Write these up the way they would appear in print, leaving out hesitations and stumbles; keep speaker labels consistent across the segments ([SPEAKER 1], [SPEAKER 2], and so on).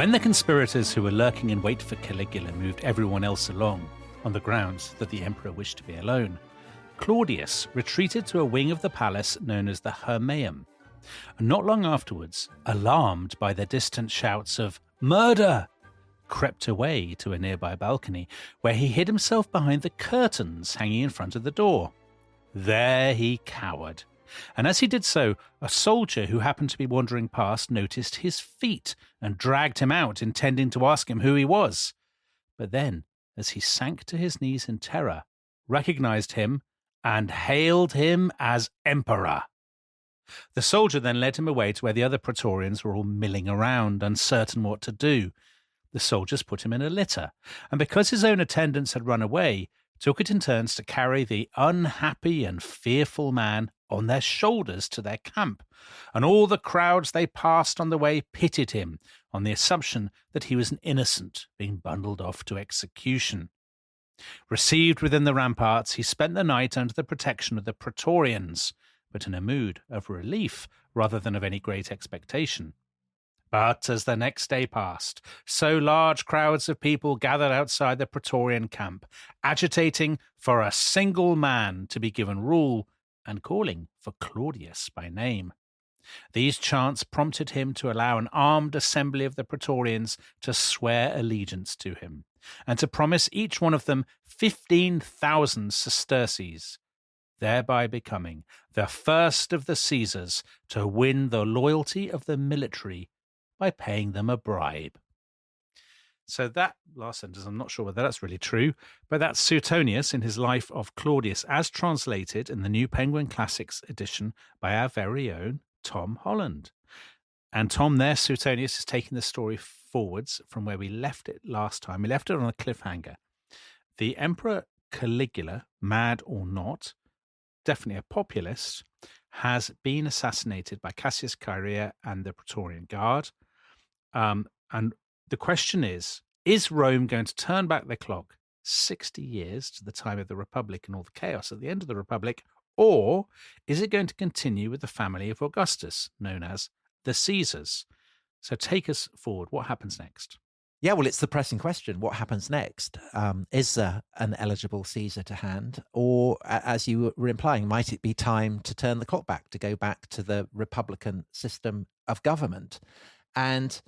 [SPEAKER 1] When the conspirators who were lurking in wait for Caligula moved everyone else along, on the grounds that the emperor wished to be alone, Claudius retreated to a wing of the palace known as the Hermaeum. And not long afterwards, alarmed by the distant shouts of "Murder!" crept away to a nearby balcony, where he hid himself behind the curtains hanging in front of the door. There he cowered, and as he did so, a soldier who happened to be wandering past noticed his feet and dragged him out, intending to ask him who he was. But then, as he sank to his knees in terror, recognized him and hailed him as emperor. The soldier then led him away to where the other Praetorians were all milling around, uncertain what to do. The soldiers put him in a litter, and because his own attendants had run away, took it in turns to carry the unhappy and fearful man on their shoulders to their camp, and all the crowds they passed on the way pitied him on the assumption that he was an innocent being bundled off to execution. Received within the ramparts, he spent the night under the protection of the Praetorians, but in a mood of relief rather than of any great expectation. But as the next day passed, so large crowds of people gathered outside the Praetorian camp, agitating for a single man to be given rule and calling for Claudius by name. These chants prompted him to allow an armed assembly of the Praetorians to swear allegiance to him, and to promise each one of them 15,000 sesterces, thereby becoming the first of the Caesars to win the loyalty of the military by paying them a bribe. So that last sentence, I'm not sure whether that's really true, but that's Suetonius in his Life of Claudius, as translated in the New Penguin Classics edition by our very own Tom Holland. And Tom there, Suetonius, is taking the story forwards from where we left it last time. We left it on a cliffhanger. The Emperor Caligula, mad or not, definitely a populist, has been assassinated by Cassius Chaerea and the Praetorian Guard. And the question is Rome going to turn back the clock 60 years to the time of the Republic and all the chaos at the end of the Republic, or is it going to continue with the family of Augustus, known as the Caesars? So take us forward. What happens next?
[SPEAKER 2] Yeah, well, it's the pressing question. What happens next? Is there an eligible Caesar to hand? Or, as you were implying, might it be time to turn the clock back, to go back to the Republican system of government? And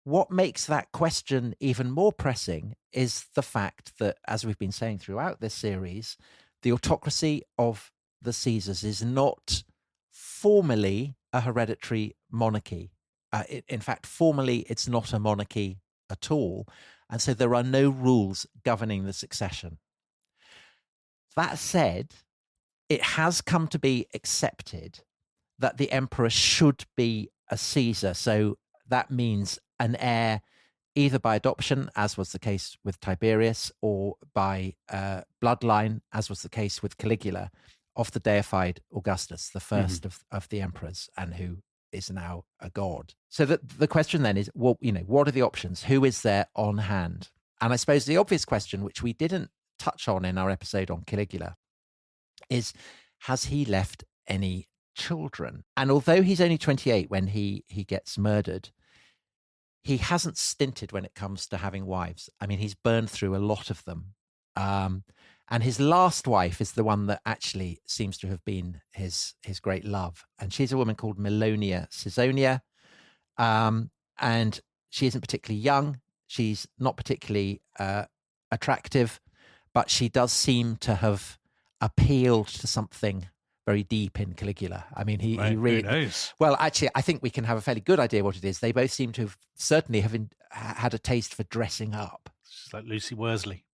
[SPEAKER 2] what makes that question even more pressing is the fact that, as we've been saying throughout this series, the autocracy of the Caesars is not formally a hereditary monarchy. In fact, formally, it's not a monarchy at all. And so there are no rules governing the succession. That said, it has come to be accepted that the emperor should be a Caesar. So that means an heir either by adoption, as was the case with Tiberius, or by bloodline, as was the case with Caligula, of the deified Augustus, the first of the emperors, and who is now a god. So the question then is, well, what are the options? Who is there on hand? And I suppose the obvious question, which we didn't touch on in our episode on Caligula, is, has he left any children? And although he's only 28 when he gets murdered, he hasn't stinted when it comes to having wives. I mean, he's burned through a lot of them. And his last wife is the one that actually seems to have been his great love. And she's a woman called Melonia Caesonia. And she isn't particularly young. She's not particularly attractive, but she does seem to have appealed to something very deep in Caligula. I mean, he really
[SPEAKER 1] knows.
[SPEAKER 2] Well, actually, I think we can have a fairly good idea what it is. They both seem to have certainly had a taste for dressing up.
[SPEAKER 1] She's like Lucy Worsley.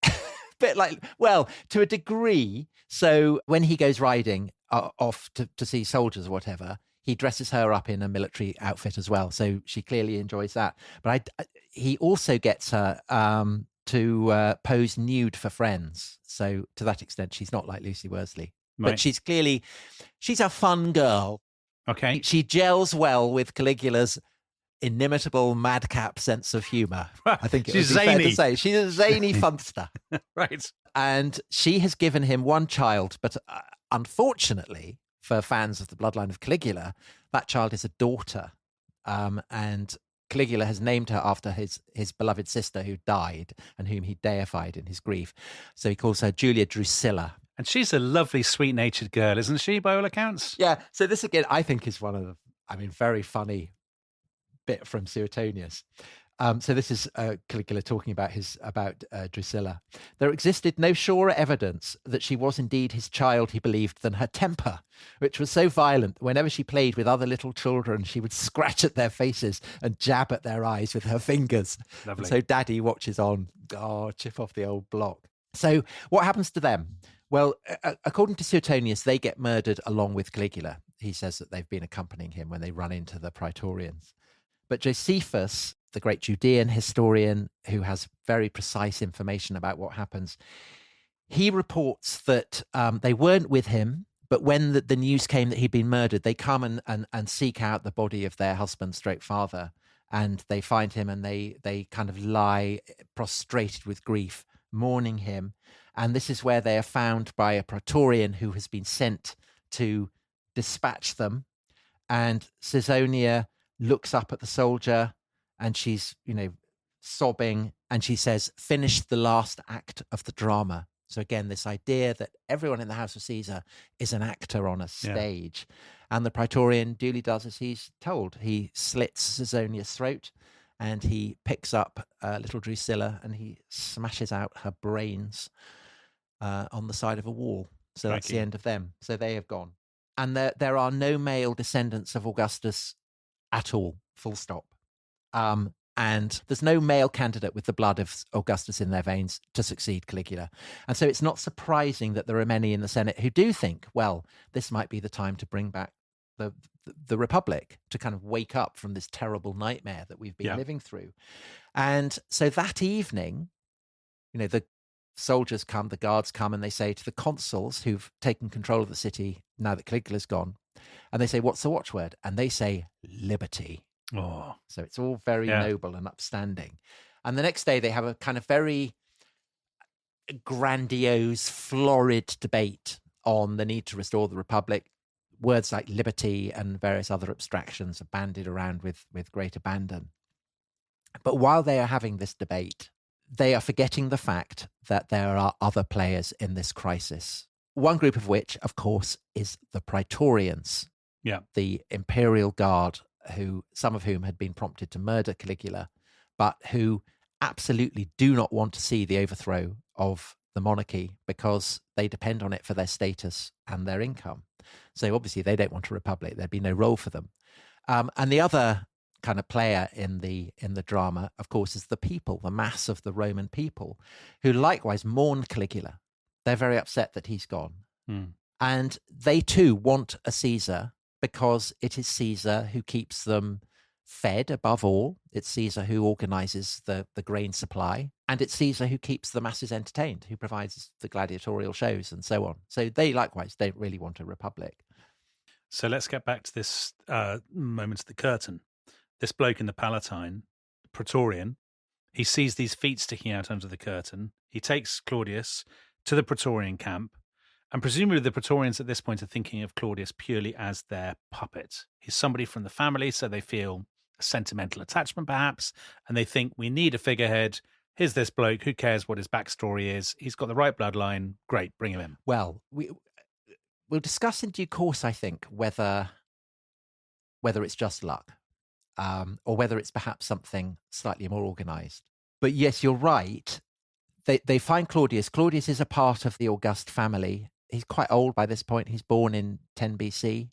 [SPEAKER 2] Bit like, well, to a degree. So when he goes riding off to see soldiers or whatever, he dresses her up in a military outfit as well. So she clearly enjoys that. But he also gets her to pose nude for friends. So to that extent, she's not like Lucy Worsley. Right. But she's a fun girl.
[SPEAKER 1] Okay.
[SPEAKER 2] She gels well with Caligula's inimitable madcap sense of humor. I think it would be fair to say she's a zany funster.
[SPEAKER 1] Right.
[SPEAKER 2] And she has given him one child, but unfortunately for fans of the bloodline of Caligula, that child is a daughter. And Caligula has named her after his beloved sister who died and whom he deified in his grief. So he calls her Julia Drusilla.
[SPEAKER 1] And she's a lovely, sweet-natured girl, isn't she, by all accounts?
[SPEAKER 2] Yeah. So this, again, I think is one of the, very funny bit from Suetonius. So this is Caligula talking about Drusilla. There existed no surer evidence that she was indeed his child, he believed, than her temper, which was so violent. Whenever she played with other little children, she would scratch at their faces and jab at their eyes with her fingers.
[SPEAKER 1] Lovely.
[SPEAKER 2] So Daddy watches on. Oh, chip off the old block. So what happens to them? Well, according to Suetonius, they get murdered along with Caligula. He says that they've been accompanying him when they run into the Praetorians. But Josephus, the great Judean historian who has very precise information about what happens, he reports that they weren't with him, but when the news came that he'd been murdered, they come and seek out the body of their husband stroke father, and they find him and they kind of lie prostrated with grief, mourning him. And this is where they are found by a Praetorian who has been sent to dispatch them. And Caesonia looks up at the soldier and she's, sobbing, and she says, "Finish the last act of the drama." So again, this idea that everyone in the house of Caesar is an actor on a stage. Yeah. And the Praetorian duly does as he's told. He slits Caesonia's throat and he picks up little Drusilla and he smashes out her brains on the side of a wall. So that's the end of them. So they have gone. And there are no male descendants of Augustus at all, full stop. And there's no male candidate with the blood of Augustus in their veins to succeed Caligula. And so it's not surprising that there are many in the Senate who do think, well, this might be the time to bring back the Republic, to kind of wake up from this terrible nightmare that we've been living through. And so that evening, the soldiers come, the guards come, and they say to the consuls who've taken control of the city now that Caligula's gone, and they say, "What's the watchword?" And they say, "Liberty."
[SPEAKER 1] Oh.
[SPEAKER 2] So it's all very noble and upstanding. And the next day they have a kind of very grandiose, florid debate on the need to restore the Republic. Words like liberty and various other abstractions are bandied around with great abandon. But while they are having this debate, they are forgetting the fact that there are other players in this crisis. One group of which, of course, is the Praetorians, the Imperial Guard, some of whom had been prompted to murder Caligula, but who absolutely do not want to see the overthrow of the monarchy because they depend on it for their status and their income. So obviously they don't want a republic. There'd be no role for them. And the other kind of player in the drama, of course, is the people, the mass of the Roman people, who likewise mourn Caligula. They're very upset that he's gone. And they too want a Caesar, because it is Caesar who keeps them fed above all. It's Caesar who organizes the grain supply. And it's Caesar who keeps the masses entertained, who provides the gladiatorial shows and so on. So they likewise don't really want a republic.
[SPEAKER 1] So let's get back to this moment of the curtain. This bloke in the Palatine, Praetorian, he sees these feet sticking out under the curtain. He takes Claudius to the Praetorian camp. And presumably the Praetorians at this point are thinking of Claudius purely as their puppet. He's somebody from the family, so they feel a sentimental attachment perhaps, and they think, we need a figurehead. Here's this bloke, who cares what his backstory is? He's got the right bloodline. Great, bring him in.
[SPEAKER 2] Well, we'll discuss in due course, I think, whether it's just luck or whether it's perhaps something slightly more organized. But yes, you're right. They find Claudius. Claudius is a part of the August family. He's quite old by this point. He's born in 10 BC.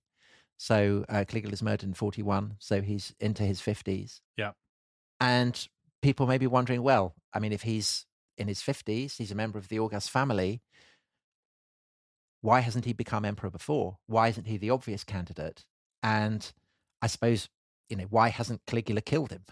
[SPEAKER 2] So Caligula's murdered in 41. So he's into his 50s.
[SPEAKER 1] Yeah.
[SPEAKER 2] And people may be wondering, well, I mean, if he's in his 50s, he's a member of the August family, why hasn't he become emperor before? Why isn't he the obvious candidate? And I suppose, why hasn't Caligula killed him?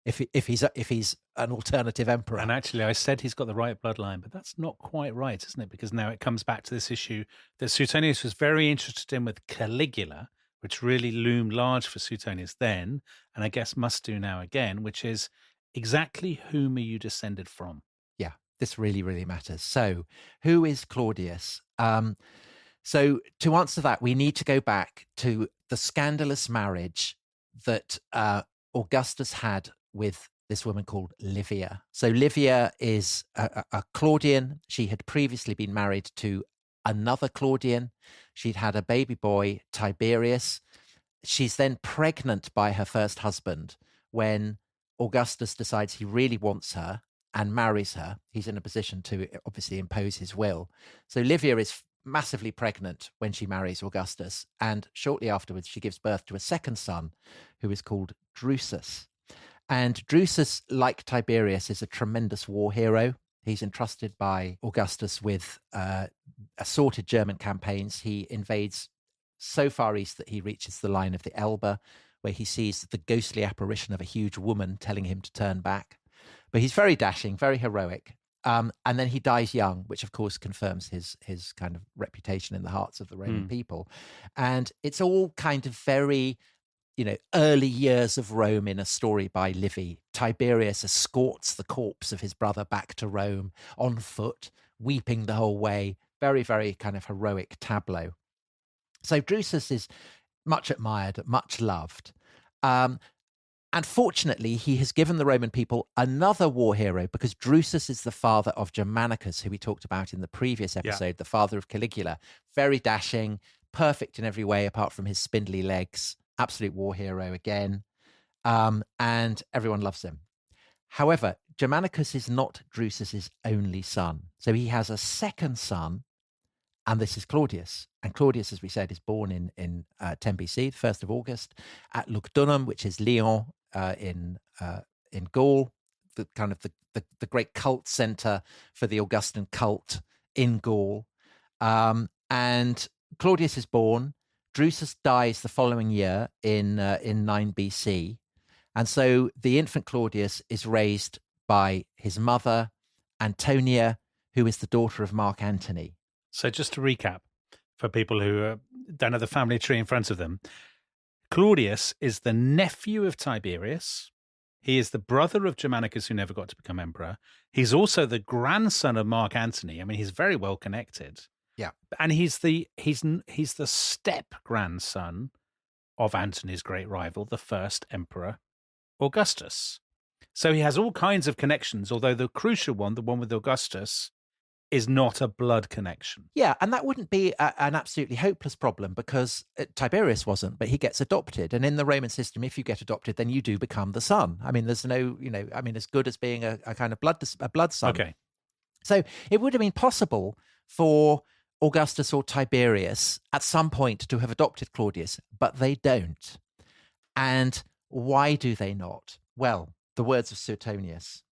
[SPEAKER 2] If he's an alternative emperor.
[SPEAKER 1] And actually, I said he's got the right bloodline, but that's not quite right, isn't it? Because now it comes back to this issue that Suetonius was very interested in with Caligula, which really loomed large for Suetonius then, and I guess must do now again, which is exactly whom are you descended from?
[SPEAKER 2] Yeah, this really, really matters. So who is Claudius? So to answer that, we need to go back to the scandalous marriage that Augustus had with this woman called Livia. So Livia is a Claudian. She had previously been married to another Claudian. She'd had a baby boy, Tiberius. She's then pregnant by her first husband when Augustus decides he really wants her and marries her. He's in a position to obviously impose his will. So Livia is massively pregnant when she marries Augustus. And shortly afterwards, she gives birth to a second son who is called Drusus. And Drusus, like Tiberius, is a tremendous war hero. He's entrusted by Augustus with assorted German campaigns. He invades so far east that he reaches the line of the Elbe, where he sees the ghostly apparition of a huge woman telling him to turn back. But he's very dashing, very heroic. And then he dies young, which of course confirms his kind of reputation in the hearts of the Roman people. And it's all kind of very, early years of Rome in a story by Livy. Tiberius escorts the corpse of his brother back to Rome on foot, weeping the whole way. Very, very kind of heroic tableau. So Drusus is much admired, much loved. And fortunately, he has given the Roman people another war hero, because Drusus is the father of Germanicus, who we talked about in the previous episode, the father of Caligula. Very dashing, perfect in every way apart from his spindly legs. Absolute war hero again. And everyone loves him. However, Germanicus is not Drusus's only son. So he has a second son, and this is Claudius. And Claudius, as we said, is born in 10 BC, the 1st of August, at Lugdunum, which is Lyon in Gaul, the great cult center for the Augustan cult in Gaul. And Claudius is born. Drusus dies the following year in 9 BC. And so the infant Claudius is raised by his mother, Antonia, who is the daughter of Mark Antony.
[SPEAKER 1] So just to recap, for people who don't have the family tree in front of them, Claudius is the nephew of Tiberius. He is the brother of Germanicus, who never got to become emperor. He's also the grandson of Mark Antony. I mean, he's very well connected.
[SPEAKER 2] Yeah.
[SPEAKER 1] And he's the step grandson of Antony's great rival, the first emperor, Augustus. So he has all kinds of connections, although the crucial one, the one with Augustus, is not a blood connection.
[SPEAKER 2] Yeah, and that wouldn't be an absolutely hopeless problem, because Tiberius wasn't, but he gets adopted. And in the Roman system, if you get adopted, then you do become the son. I mean, there's no, as good as being a kind of blood son.
[SPEAKER 1] Okay.
[SPEAKER 2] So it would have been possible for Augustus or Tiberius at some point to have adopted Claudius, but they don't. And why do they not? Well, the words of Suetonius.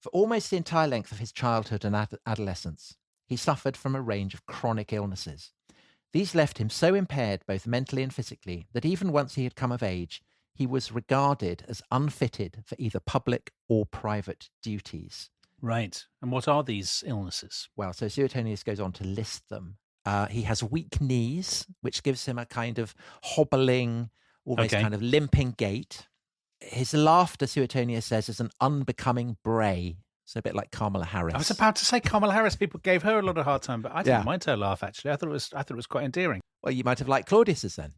[SPEAKER 2] For almost the entire length of his childhood and adolescence, he suffered from a range of chronic illnesses. These left him so impaired both mentally and physically that even once he had come of age, he was regarded as unfitted for either public or private duties.
[SPEAKER 1] Right. And what are these illnesses?
[SPEAKER 2] Well, so Suetonius goes on to list them. He has weak knees, which gives him a kind of hobbling, almost kind of limping gait. His laughter, Suetonius says, is an unbecoming bray. So a bit like Kamala Harris.
[SPEAKER 1] I was about to say Kamala Harris. People gave her a lot of hard time, but I didn't mind her laugh, actually. I thought it was quite endearing.
[SPEAKER 2] Well, you might have liked Claudius's then.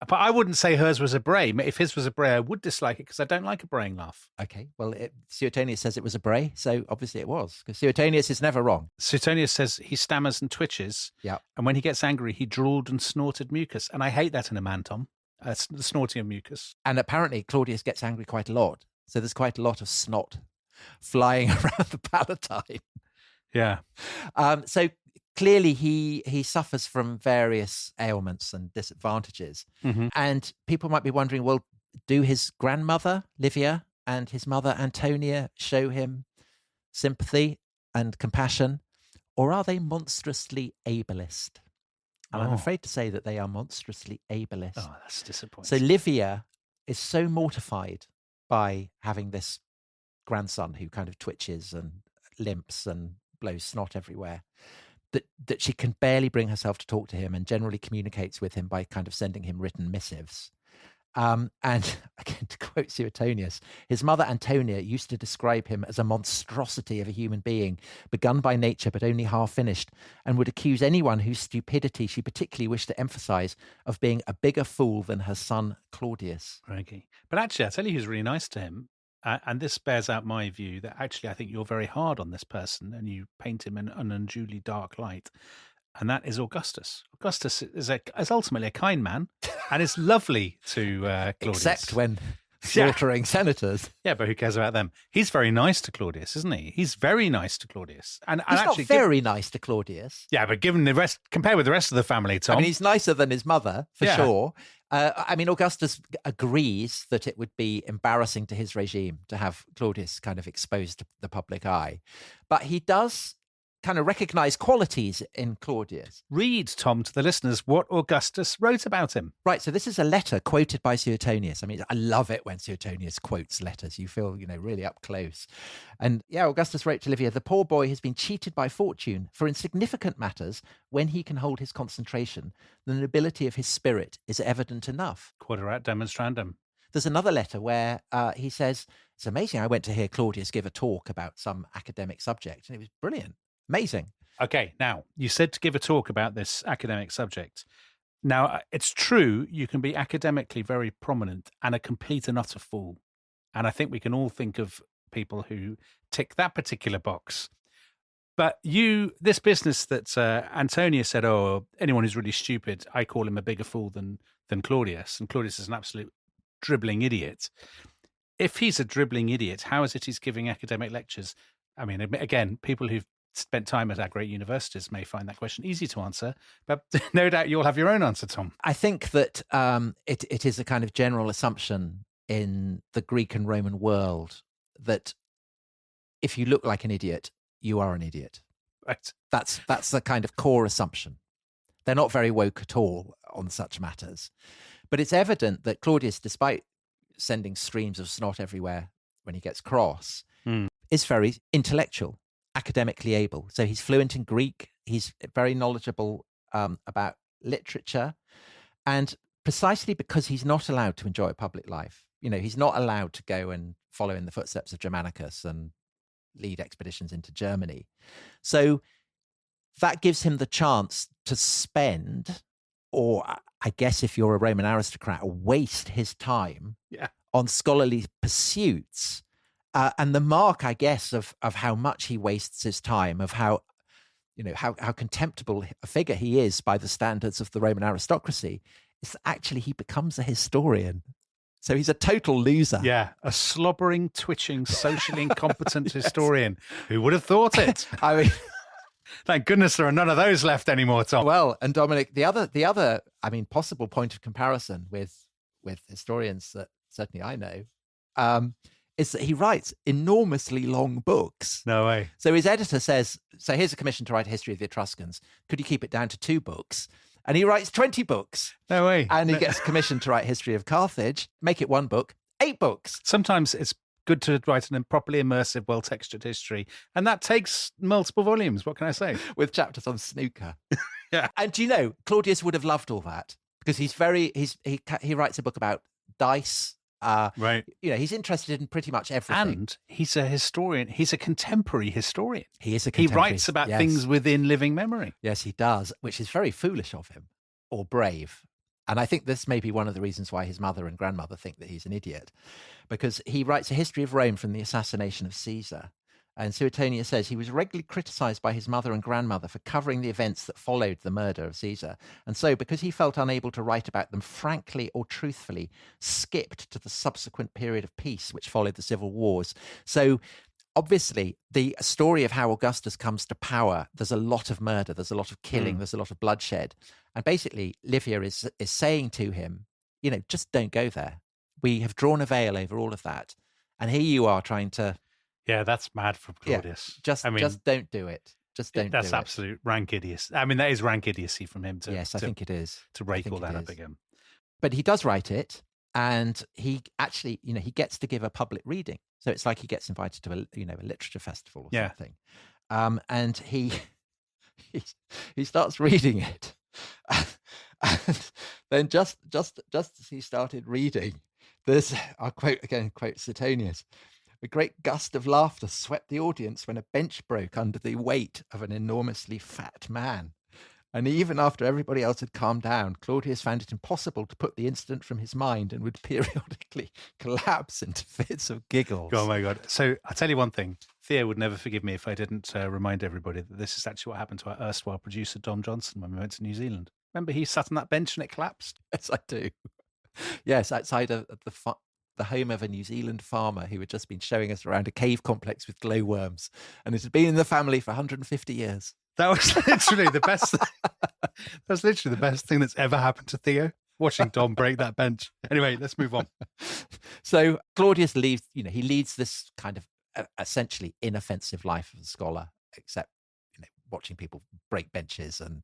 [SPEAKER 1] But I wouldn't say hers was a bray. If his was a bray, I would dislike it because I don't like a braying laugh.
[SPEAKER 2] Okay, well, Suetonius says it was a bray, so obviously it was, because Suetonius is never wrong.
[SPEAKER 1] Suetonius says he stammers and twitches, and when he gets angry, he drooled and snorted mucus. And I hate that in a man, Tom, the snorting of mucus.
[SPEAKER 2] And apparently Claudius gets angry quite a lot, so there's quite a lot of snot flying around the Palatine.
[SPEAKER 1] Yeah.
[SPEAKER 2] So clearly he suffers from various ailments and disadvantages. Mm-hmm. And people might be wondering, well, do his grandmother, Livia, and his mother, Antonia, show him sympathy and compassion? Or are they monstrously ableist? And I'm afraid to say that they are monstrously ableist.
[SPEAKER 1] Oh, that's disappointing.
[SPEAKER 2] So Livia is so mortified by having this grandson who kind of twitches and limps and blows snot everywhere, that she can barely bring herself to talk to him, and generally communicates with him by kind of sending him written missives. And again, to quote Suetonius, his mother Antonia used to describe him as a monstrosity of a human being, begun by nature but only half finished, and would accuse anyone whose stupidity she particularly wished to emphasize of being a bigger fool than her son Claudius.
[SPEAKER 1] Crikey. But actually, I'll tell you who's really nice to him. And this bears out my view that actually I think you're very hard on this person and you paint him in an unduly dark light. And that is Augustus. Augustus is ultimately a kind man and is lovely to Claudius.
[SPEAKER 2] Except when slaughtering senators.
[SPEAKER 1] Yeah, but who cares about them? He's very nice to Claudius, isn't he? He's very nice to Claudius. And
[SPEAKER 2] he's
[SPEAKER 1] actually,
[SPEAKER 2] not very nice to Claudius.
[SPEAKER 1] Yeah, but given the rest, compared with the rest of the family, Tom.
[SPEAKER 2] I mean, he's nicer than his mother, for sure. I mean, Augustus agrees that it would be embarrassing to his regime to have Claudius kind of exposed to the public eye. But he does kind of recognize qualities in Claudius.
[SPEAKER 1] Read, Tom, to the listeners what Augustus wrote about him.
[SPEAKER 2] Right, so this is a letter quoted by Suetonius. I mean, I love it when Suetonius quotes letters. You feel, really up close. And yeah, Augustus wrote to Livia, "The poor boy has been cheated by fortune, for in significant matters, when he can hold his concentration, the nobility of his spirit is evident enough."
[SPEAKER 1] Quaderat demonstrandum.
[SPEAKER 2] There's another letter where he says, "It's amazing. I went to hear Claudius give a talk about some academic subject, and it was brilliant. Amazing."
[SPEAKER 1] Okay, now, you said to give a talk about this academic subject. Now, it's true you can be academically very prominent and a complete and utter fool. And I think we can all think of people who tick that particular box. But this business that Antonia said, anyone who's really stupid, I call him a bigger fool than Claudius. And Claudius is an absolute dribbling idiot. If he's a dribbling idiot, how is it he's giving academic lectures? I mean, again, people who've spent time at our great universities may find that question easy to answer, but no doubt you'll have your own answer, Tom.
[SPEAKER 2] I think that it is a kind of general assumption in the Greek and Roman world that if you look like an idiot, you are an idiot.
[SPEAKER 1] Right.
[SPEAKER 2] That's the kind of core assumption. They're not very woke at all on such matters. But it's evident that Claudius, despite sending streams of snot everywhere when he gets cross, is very intellectual, academically able. So he's fluent in Greek. He's very knowledgeable about literature. And precisely because he's not allowed to enjoy a public life, he's not allowed to go and follow in the footsteps of Germanicus and lead expeditions into Germany. So that gives him the chance to spend, or I guess if you're a Roman aristocrat, waste his time on scholarly pursuits. And the mark, I guess, of how much he wastes his time, of how contemptible a figure he is by the standards of the Roman aristocracy, is that actually he becomes a historian. So he's a total loser.
[SPEAKER 1] Yeah, a slobbering, twitching, socially incompetent historian. Who would have thought it?
[SPEAKER 2] I mean,
[SPEAKER 1] thank goodness there are none of those left anymore, Tom.
[SPEAKER 2] Well, and Dominic, the other, possible point of comparison with historians that certainly I know, is that he writes enormously long books.
[SPEAKER 1] No way.
[SPEAKER 2] So his editor says, here's a commission to write a history of the Etruscans. Could you keep it down to 2 books? And he writes 20 books.
[SPEAKER 1] No way.
[SPEAKER 2] And he gets commissioned to write history of Carthage, make it 1 book, 8 books.
[SPEAKER 1] Sometimes it's good to write an properly immersive, well-textured history. And that takes multiple volumes. What can I say?
[SPEAKER 2] With chapters on snooker.
[SPEAKER 1] Yeah.
[SPEAKER 2] And do you know, Claudius would have loved all that because he writes a book about dice.
[SPEAKER 1] Right.
[SPEAKER 2] He's interested in pretty much everything.
[SPEAKER 1] And he's a historian. He's a contemporary historian.
[SPEAKER 2] He is a contemporary.
[SPEAKER 1] He writes about things within living memory.
[SPEAKER 2] Yes, he does, which is very foolish of him, or brave. And I think this may be one of the reasons why his mother and grandmother think that he's an idiot, because he writes a history of Rome from the assassination of Caesar. And Suetonius says he was regularly criticized by his mother and grandmother for covering the events that followed the murder of Caesar. And so, because he felt unable to write about them frankly or truthfully, skipped to the subsequent period of peace which followed the civil wars. So, obviously, the story of how Augustus comes to power, there's a lot of murder, there's a lot of killing, there's a lot of bloodshed. And basically, Livia is saying to him, just don't go there. We have drawn a veil over all of that. And here you are trying to...
[SPEAKER 1] Yeah, that's mad from Claudius.
[SPEAKER 2] Just don't do it. Just don't do it.
[SPEAKER 1] That's absolute rank idiocy. I mean, that is rank idiocy from him to...
[SPEAKER 2] Yes, I think it is.
[SPEAKER 1] To rake all that up again.
[SPEAKER 2] But he does write it, and he actually, he gets to give a public reading. So it's like he gets invited to a literature festival or something. And he starts reading it. And Then just as he started reading, I'll quote Suetonius, a great gust of laughter swept the audience when a bench broke under the weight of an enormously fat man. And even after everybody else had calmed down, Claudius found it impossible to put the incident from his mind and would periodically collapse into fits of giggles.
[SPEAKER 1] Oh my God. So I'll tell you one thing. Theo would never forgive me if I didn't remind everybody that this is actually what happened to our erstwhile producer, Dom Johnson, when we went to New Zealand. Remember, he sat on that bench and it collapsed?
[SPEAKER 2] Yes, I do. Yes, outside of the home of a New Zealand farmer who had just been showing us around a cave complex with glowworms. And it had been in the family for 150 years.
[SPEAKER 1] That was literally the best. That's literally the best thing that's ever happened to Theo, watching Dom break that bench. Anyway, let's move on.
[SPEAKER 2] So Claudius he leads this kind of essentially inoffensive life of a scholar, except, watching people break benches and,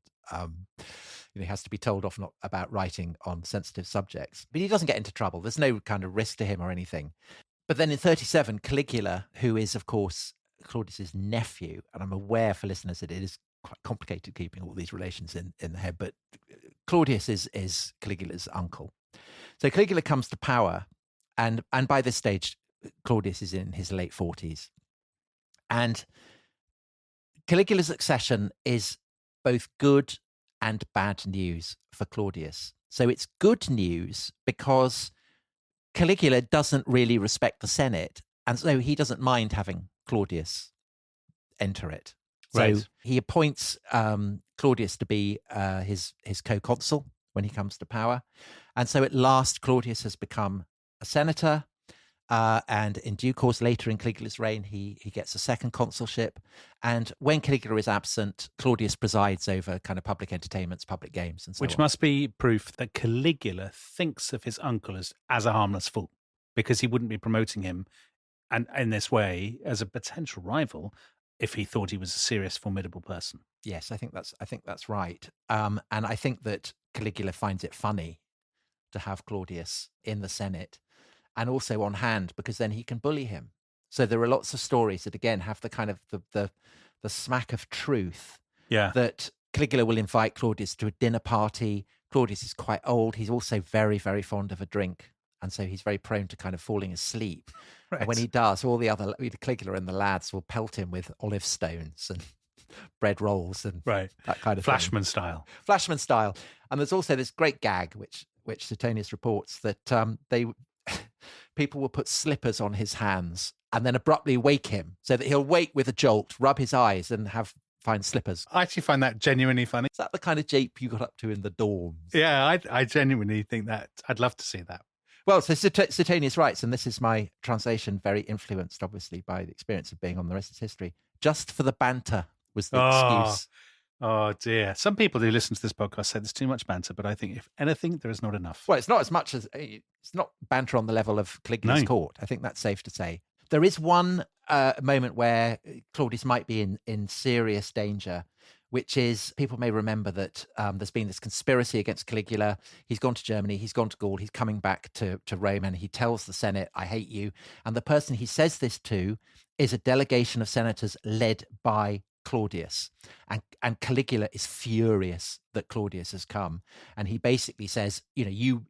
[SPEAKER 2] he has to be told off not about writing on sensitive subjects. But he doesn't get into trouble. There's no kind of risk to him or anything. But then in 37, Caligula, who is, of course, Claudius's nephew, and I'm aware for listeners that it is quite complicated keeping all these relations in the head, but Claudius is Caligula's uncle. So Caligula comes to power, and by this stage, Claudius is in his late 40s. And Caligula's accession is both good and bad news for Claudius. So it's good news because Caligula doesn't really respect the Senate, and so he doesn't mind having Claudius enter it. So he appoints Claudius to be his co-consul when he comes to power. And so at last, Claudius has become a senator. And in due course, later in Caligula's reign, he gets a second consulship. And when Caligula is absent, Claudius presides over kind of public entertainments, public games, and so on.
[SPEAKER 1] Which must be proof that Caligula thinks of his uncle as a harmless fool, because he wouldn't be promoting him and in this way as a potential rival if he thought he was a serious, formidable person.
[SPEAKER 2] Yes, I think that's right. And I think that Caligula finds it funny to have Claudius in the Senate and also on hand, because then he can bully him. So there are lots of stories that, again, have the kind of the smack of truth.
[SPEAKER 1] Yeah.
[SPEAKER 2] That Caligula will invite Claudius to a dinner party. Claudius is quite old. He's also very, very fond of a drink. And so he's very prone to kind of falling asleep. Right. And when he does, all the other Caligula and the lads will pelt him with olive stones and bread rolls and that kind of
[SPEAKER 1] Flashman
[SPEAKER 2] thing.
[SPEAKER 1] style.
[SPEAKER 2] Flashman style. And there's also this great gag, which Suetonius reports, that people will put slippers on his hands and then abruptly wake him, so that he'll wake with a jolt, rub his eyes, and find slippers.
[SPEAKER 1] I actually find that genuinely funny.
[SPEAKER 2] Is that the kind of jape you got up to in the dorms?
[SPEAKER 1] Yeah, I genuinely think that. I'd love to see that.
[SPEAKER 2] Well, so Suetonius writes, and this is my translation, very influenced, obviously, by the experience of being on the rest of history. Just for the banter was the excuse.
[SPEAKER 1] Oh, dear. Some people who listen to this podcast say there's too much banter, but I think, if anything, there is not enough.
[SPEAKER 2] Well, it's not as much as... It's not banter on the level of Caligula's court. I think that's safe to say. There is one moment where Claudius might be in serious danger, which is, people may remember that there's been this conspiracy against Caligula. He's gone to Germany, he's gone to Gaul, he's coming back to Rome, and he tells the Senate, I hate you. And the person he says this to is a delegation of senators led by Claudius. And Caligula is furious that Claudius has come. And he basically says, you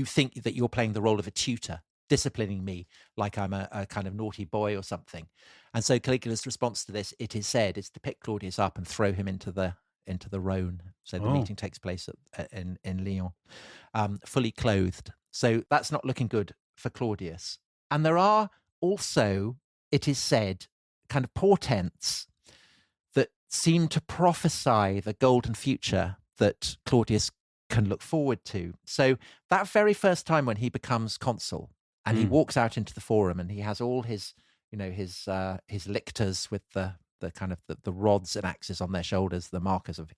[SPEAKER 2] think that you're playing the role of a tutor, disciplining me like I'm a kind of naughty boy or something. And so Caligula's response to this, it is said, is to pick Claudius up and throw him into the Rhone. So the meeting takes place in Lyon, fully clothed. So that's not looking good for Claudius. And there are also, it is said, kind of portents that seem to prophesy the golden future that Claudius can look forward to. So that very first time when he becomes consul, and he walks out into the forum, and he has all his lictors with the kind of the rods and axes on their shoulders, the markers of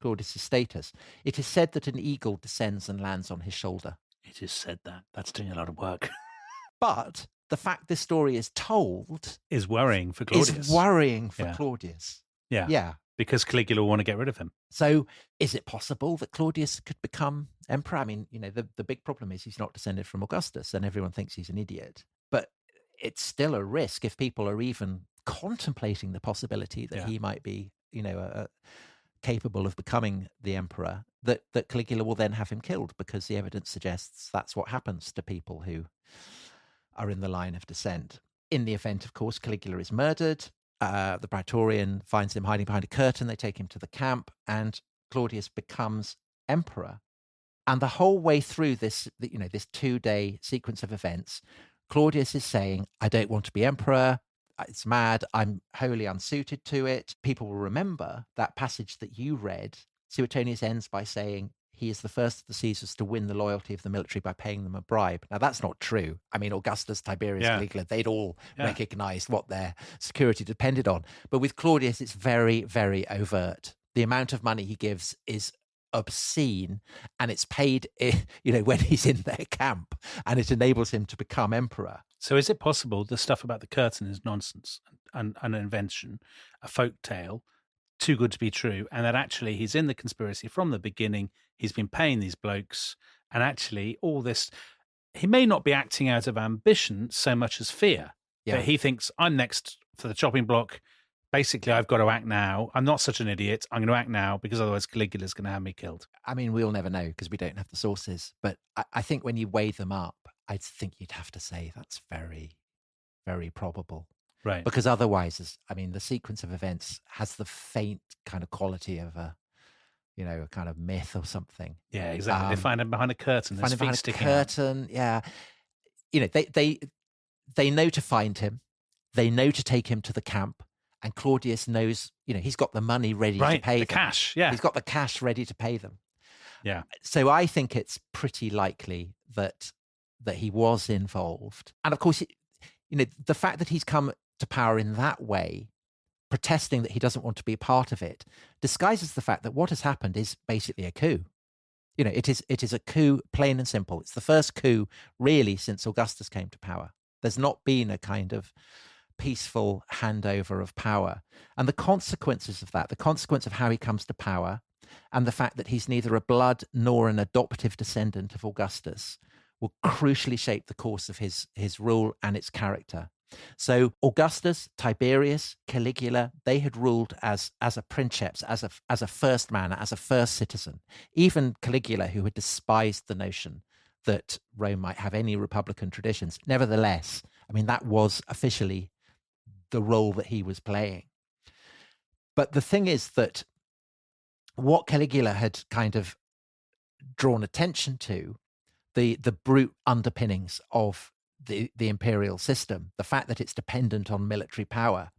[SPEAKER 2] Claudius' status. It is said that an eagle descends and lands on his shoulder.
[SPEAKER 1] It is said that. That's doing a lot of work.
[SPEAKER 2] But the fact this story is told
[SPEAKER 1] is worrying for Claudius.
[SPEAKER 2] Claudius.
[SPEAKER 1] Yeah. Yeah. Because Caligula will want to get rid of him.
[SPEAKER 2] So is it possible that Claudius could become emperor? I mean, the big problem is he's not descended from Augustus, and everyone thinks he's an idiot. But it's still a risk if people are even contemplating the possibility that he might be, capable of becoming the emperor, that Caligula will then have him killed, because the evidence suggests that's what happens to people who are in the line of descent. In the event, of course, Caligula is murdered. The Praetorian finds him hiding behind a curtain. They take him to the camp, and Claudius becomes emperor. And the whole way through this 2-day sequence of events, Claudius is saying, I don't want to be emperor. It's mad. I'm wholly unsuited to it. People will remember that passage that you read. Suetonius ends by saying he is the first of the Caesars to win the loyalty of the military by paying them a bribe. Now, that's not true. I mean, Augustus, Tiberius, Caligula, they'd all recognized what their security depended on. But with Claudius, it's very, very overt. The amount of money he gives is obscene, and it's paid, when he's in their camp, and it enables him to become emperor.
[SPEAKER 1] So is it possible the stuff about the curtain is nonsense and an invention, a folk tale, too good to be true, and that actually he's in the conspiracy from the beginning, he's been paying these blokes, and actually all this, he may not be acting out of ambition so much as fear, but he thinks, I'm next for the chopping block, basically I've got to act now, I'm not such an idiot, I'm going to act now, because otherwise Caligula's going to have me killed.
[SPEAKER 2] I mean, we'll never know because we don't have the sources, but I think when you weigh them up, I think you'd have to say that's very, very probable.
[SPEAKER 1] Right.
[SPEAKER 2] Because otherwise, the sequence of events has the faint kind of quality of a kind of myth or something.
[SPEAKER 1] Yeah, exactly. They find him behind a curtain.
[SPEAKER 2] Find him behind a curtain, yeah. They know to find him. They know to take him to the camp. And Claudius knows, he's got the money ready to pay them.
[SPEAKER 1] Cash, yeah.
[SPEAKER 2] He's got the cash ready to pay them.
[SPEAKER 1] Yeah.
[SPEAKER 2] So I think it's pretty likely that he was involved. And of course, the fact that he's come to power in that way, protesting that he doesn't want to be a part of it, disguises the fact that what has happened is basically a coup. It is a coup, plain and simple. It's the first coup really since Augustus came to power. There's not been a kind of peaceful handover of power. And the consequences of that, the consequence of how he comes to power, and the fact that he's neither a blood nor an adoptive descendant of Augustus, will crucially shape the course of his rule and its character. So Augustus, Tiberius, Caligula, they had ruled as a princeps, as a first man, as a first citizen. Even Caligula, who had despised the notion that Rome might have any republican traditions, nevertheless, that was officially the role that he was playing. But the thing is that what Caligula had kind of drawn attention to, the brute underpinnings of the imperial system, the fact that it's dependent on military power,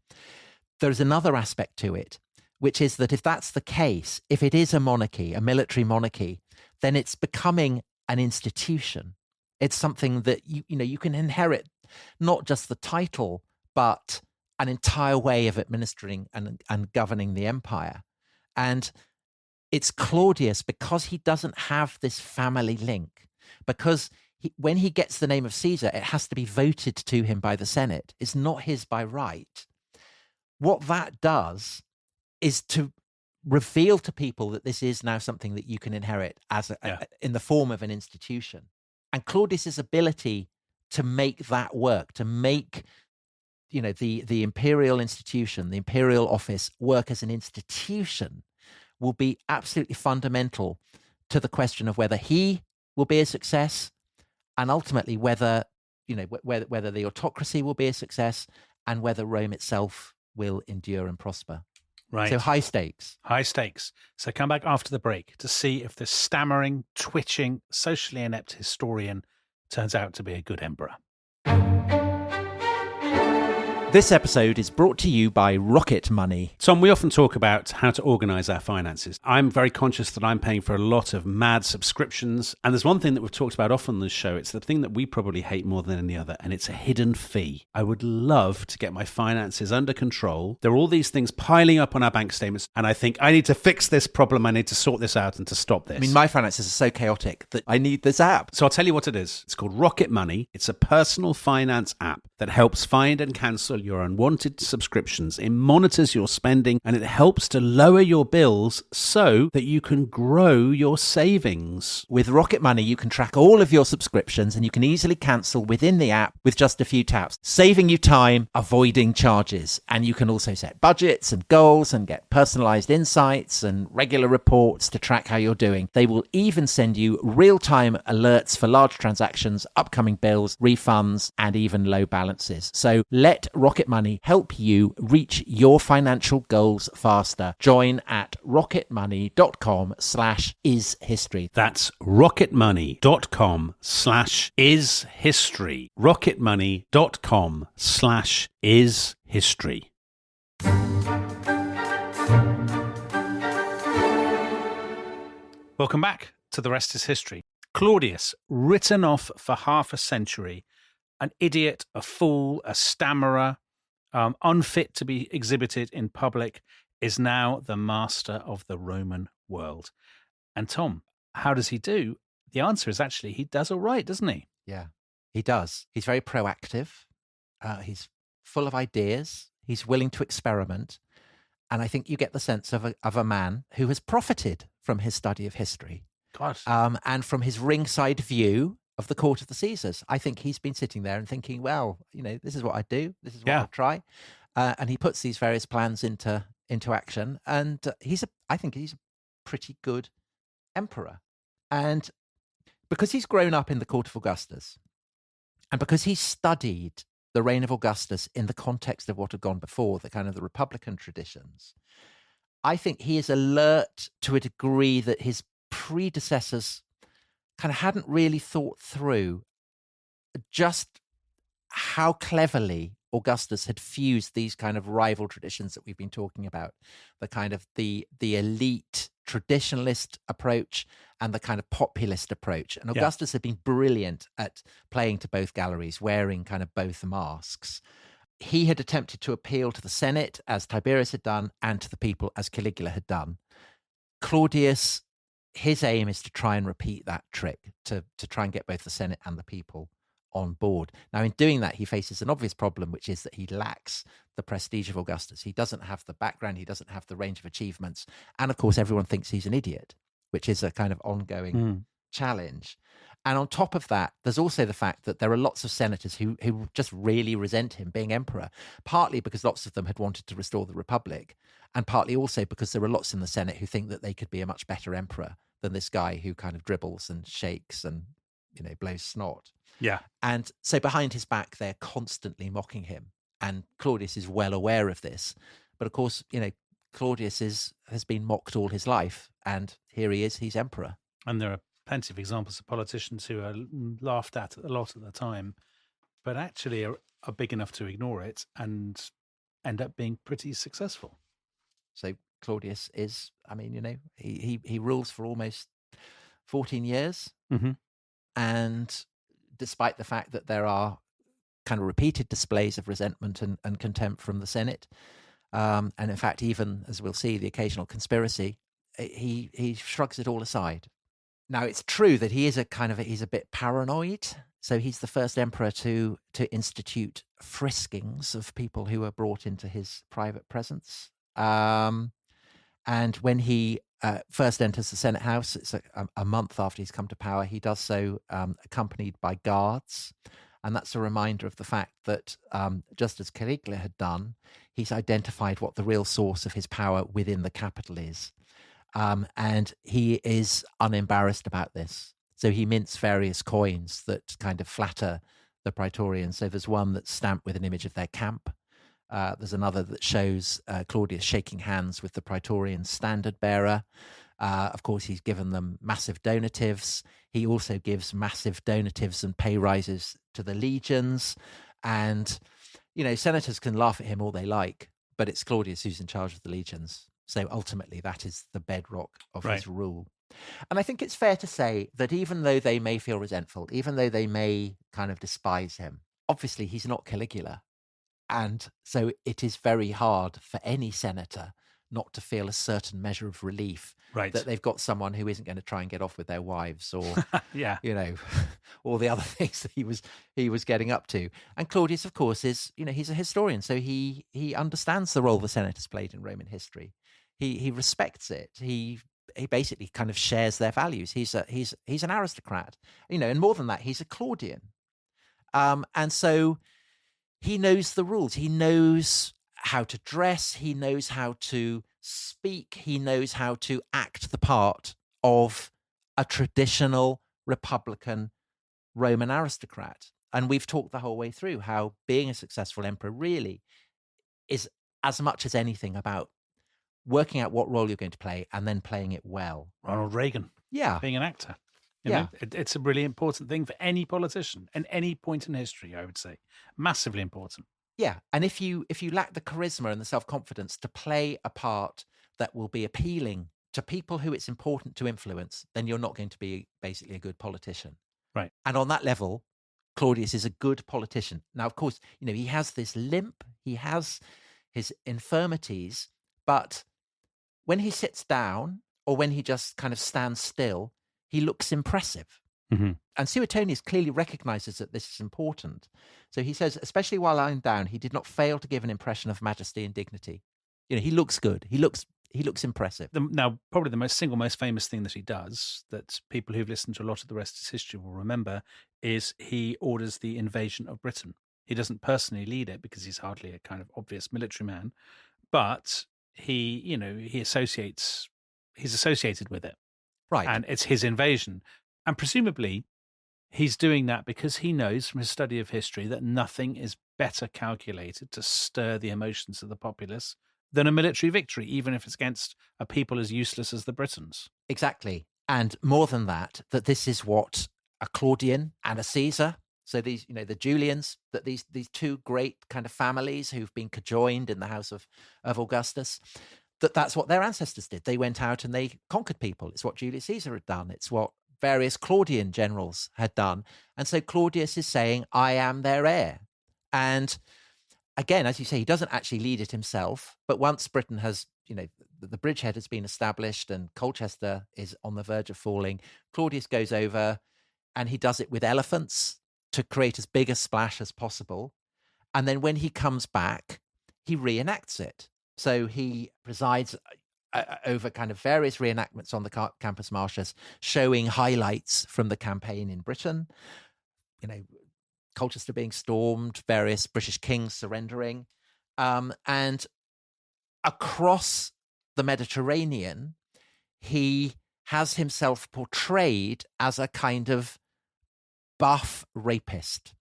[SPEAKER 2] there's another aspect to it, which is that if that's the case, if it is a monarchy, a military monarchy, then it's becoming an institution. It's something that you can inherit, not just the title, but an entire way of administering and governing the empire. And it's Claudius, because he doesn't have this family link, because when he gets the name of Caesar, it has to be voted to him by the Senate. It's not his by right. What that does is to reveal to people that this is now something that you can inherit in the form of an institution. And Claudius's ability to make that work, to make the imperial institution, the imperial office work as an institution, will be absolutely fundamental to the question of whether he will be a success, and ultimately whether the autocracy will be a success, and whether Rome itself will endure and prosper.
[SPEAKER 1] Right.
[SPEAKER 2] So high stakes.
[SPEAKER 1] High stakes. So come back after the break to see if the stammering, twitching, socially inept historian turns out to be a good emperor.
[SPEAKER 2] This episode is brought to you by Rocket Money.
[SPEAKER 1] Tom, we often talk about how to organise our finances. I'm very conscious that I'm paying for a lot of mad subscriptions. And there's one thing that we've talked about often on this show. It's the thing that we probably hate more than any other, and it's a hidden fee. I would love to get my finances under control. There are all these things piling up on our bank statements, and I think I need to fix this problem. I need to sort this out and to stop this.
[SPEAKER 2] My finances are so chaotic that I need this app.
[SPEAKER 1] So I'll tell you what it is. It's called Rocket Money. It's a personal finance app that helps find and cancel cancel your unwanted subscriptions. It monitors your spending and it helps to lower your bills so that you can grow your savings.
[SPEAKER 2] With Rocket Money, you can track all of your subscriptions and you can easily cancel within the app with just a few taps, saving you time, avoiding charges. And you can also set budgets and goals and get personalized insights and regular reports to track how you're doing. They will even send you real-time alerts for large transactions, upcoming bills, refunds, and even low balances. So let Rocket Money help you reach your financial goals faster. Join at rocketmoney.com/ishistory.
[SPEAKER 1] That's rocketmoney.com/ishistory. rocketmoney.com/ishistory. Welcome back to The Rest is History. Claudius, written off for half a century, an idiot, a fool, a stammerer, unfit to be exhibited in public, is now the master of the Roman world. And Tom, how does he do? The answer is actually he does all right, doesn't he?
[SPEAKER 2] Yeah, he does. He's very proactive. He's full of ideas. He's willing to experiment. And I think you get the sense of a man who has profited from his study of history.
[SPEAKER 1] God.
[SPEAKER 2] And from his ringside view of the court of the Caesars. I think he's been sitting there and thinking, well, this is what I do. This is what I'll try. And he puts these various plans into action. And I think he's a pretty good emperor. And because he's grown up in the court of Augustus, and because he studied the reign of Augustus in the context of what had gone before, the kind of the Republican traditions, I think he is alert to a degree that his predecessors kind of hadn't really thought through just how cleverly Augustus had fused these kind of rival traditions that we've been talking about, the kind of the elite traditionalist approach and the kind of populist approach. And Augustus had been brilliant at playing to both galleries, wearing kind of both masks. He had attempted to appeal to the Senate, as Tiberius had done, and to the people, as Caligula had done. Claudius, his aim is to try and repeat that trick, to try and get both the Senate and the people on board. Now, in doing that, he faces an obvious problem, which is that he lacks the prestige of Augustus. He doesn't have the background. He doesn't have the range of achievements. And of course, everyone thinks he's an idiot, which is a kind of ongoing challenge. And on top of that, there's also the fact that there are lots of senators who just really resent him being emperor, partly because lots of them had wanted to restore the Republic, and partly also because there are lots in the Senate who think that they could be a much better emperor than this guy who kind of dribbles and shakes and, blows snot.
[SPEAKER 1] Yeah.
[SPEAKER 2] And so behind his back, they're constantly mocking him. And Claudius is well aware of this. But of course, Claudius has been mocked all his life. And here he is, he's emperor.
[SPEAKER 1] And there are plenty of examples of politicians who are laughed at a lot at the time, but actually are big enough to ignore it and end up being pretty successful.
[SPEAKER 2] So Claudius is, he rules for almost 14 years.
[SPEAKER 1] Mm-hmm.
[SPEAKER 2] And despite the fact that there are kind of repeated displays of resentment and contempt from the Senate, and in fact, even, as we'll see, the occasional conspiracy, he shrugs it all aside. Now, it's true that he's a bit paranoid. So he's the first emperor to institute friskings of people who are brought into his private presence. And when he first enters the Senate House, it's a month after he's come to power, he does so accompanied by guards. And that's a reminder of the fact that just as Caligula had done, he's identified what the real source of his power within the capital is. And he is unembarrassed about this. So he mints various coins that kind of flatter the Praetorians. So there's one that's stamped with an image of their camp. There's another that shows Claudius shaking hands with the Praetorian standard bearer. Of course, he's given them massive donatives. He also gives massive donatives and pay rises to the legions. And, senators can laugh at him all they like, but it's Claudius who's in charge of the legions. So ultimately, that is the bedrock of his rule. And I think it's fair to say that even though they may feel resentful, even though they may kind of despise him, obviously he's not Caligula. And so it is very hard for any senator not to feel a certain measure of relief
[SPEAKER 1] Right.
[SPEAKER 2] that they've got someone who isn't going to try and get off with their wives or,
[SPEAKER 1] Yeah.
[SPEAKER 2] all the other things that he was getting up to. And Claudius, of course, is, he's a historian, so he understands the role the Senate has played in Roman history. He respects it. He basically kind of shares their values. He's an aristocrat, and more than that, he's a Claudian. And so he knows the rules. He knows how to dress. He knows how to speak. He knows how to act the part of a traditional Republican Roman aristocrat. And we've talked the whole way through how being a successful emperor really is, as much as anything, about working out what role you're going to play and then playing it well.
[SPEAKER 1] Ronald Reagan.
[SPEAKER 2] Yeah.
[SPEAKER 1] Being an actor. It's a really important thing for any politician at any point in history, I would say. Massively important.
[SPEAKER 2] Yeah. And if you lack the charisma and the self-confidence to play a part that will be appealing to people who it's important to influence, then you're not going to be basically a good politician.
[SPEAKER 1] Right.
[SPEAKER 2] And on that level, Claudius is a good politician. Now, of course, he has this limp, he has his infirmities, but when he sits down or when he just kind of stands still, he looks impressive.
[SPEAKER 1] Mm-hmm.
[SPEAKER 2] And Suetonius clearly recognizes that this is important. So he says, especially while lying down, he did not fail to give an impression of majesty and dignity. He looks good. He looks impressive.
[SPEAKER 1] Now, probably the single most famous thing that he does, that people who've listened to a lot of the rest of his history will remember, is he orders the invasion of Britain. He doesn't personally lead it because he's hardly a kind of obvious military man, but he's associated with it.
[SPEAKER 2] Right.
[SPEAKER 1] And it's his invasion. And presumably he's doing that because he knows from his study of history that nothing is better calculated to stir the emotions of the populace than a military victory, even if it's against a people as useless as the Britons.
[SPEAKER 2] Exactly. And more than that this is what a Claudian and a Caesar, so these, the Julians, that these two great kind of families who've been conjoined in the house of Augustus, that's what their ancestors did. They went out and they conquered people. It's what Julius Caesar had done. It's what various Claudian generals had done. And so Claudius is saying, I am their heir. And again, as you say, he doesn't actually lead it himself. But once Britain has, the bridgehead has been established and Colchester is on the verge of falling, Claudius goes over and he does it with elephants to create as big a splash as possible. And then when he comes back, he reenacts it. So he presides over kind of various reenactments on the Campus Martius, showing highlights from the campaign in Britain, Colchester being stormed, various British kings surrendering. And across the Mediterranean, he has himself portrayed as a kind of buff rapist.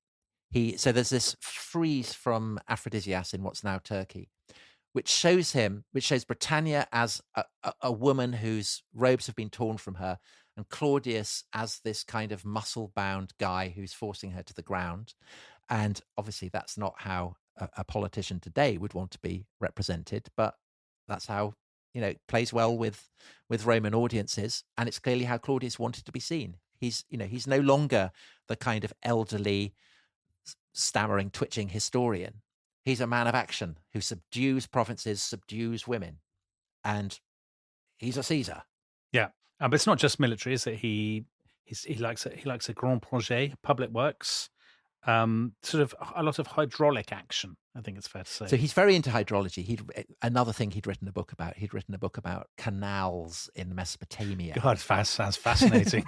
[SPEAKER 2] So there's this frieze from Aphrodisias in what's now Turkey, which shows Britannia as a woman whose robes have been torn from her, and Claudius as this kind of muscle-bound guy who's forcing her to the ground. And obviously that's not how a politician today would want to be represented, but that's how, it plays well with Roman audiences. And it's clearly how Claudius wanted to be seen. He's no longer the kind of elderly, stammering, twitching historian. He's a man of action who subdues provinces, subdues women, and he's a Caesar.
[SPEAKER 1] Yeah, but it's not just military, is it? He likes a grand projet, public works, sort of a lot of hydraulic action. I think it's fair to say.
[SPEAKER 2] So he's very into hydrology. Another thing he'd written a book about. He'd written a book about canals in Mesopotamia.
[SPEAKER 1] God, sounds fascinating.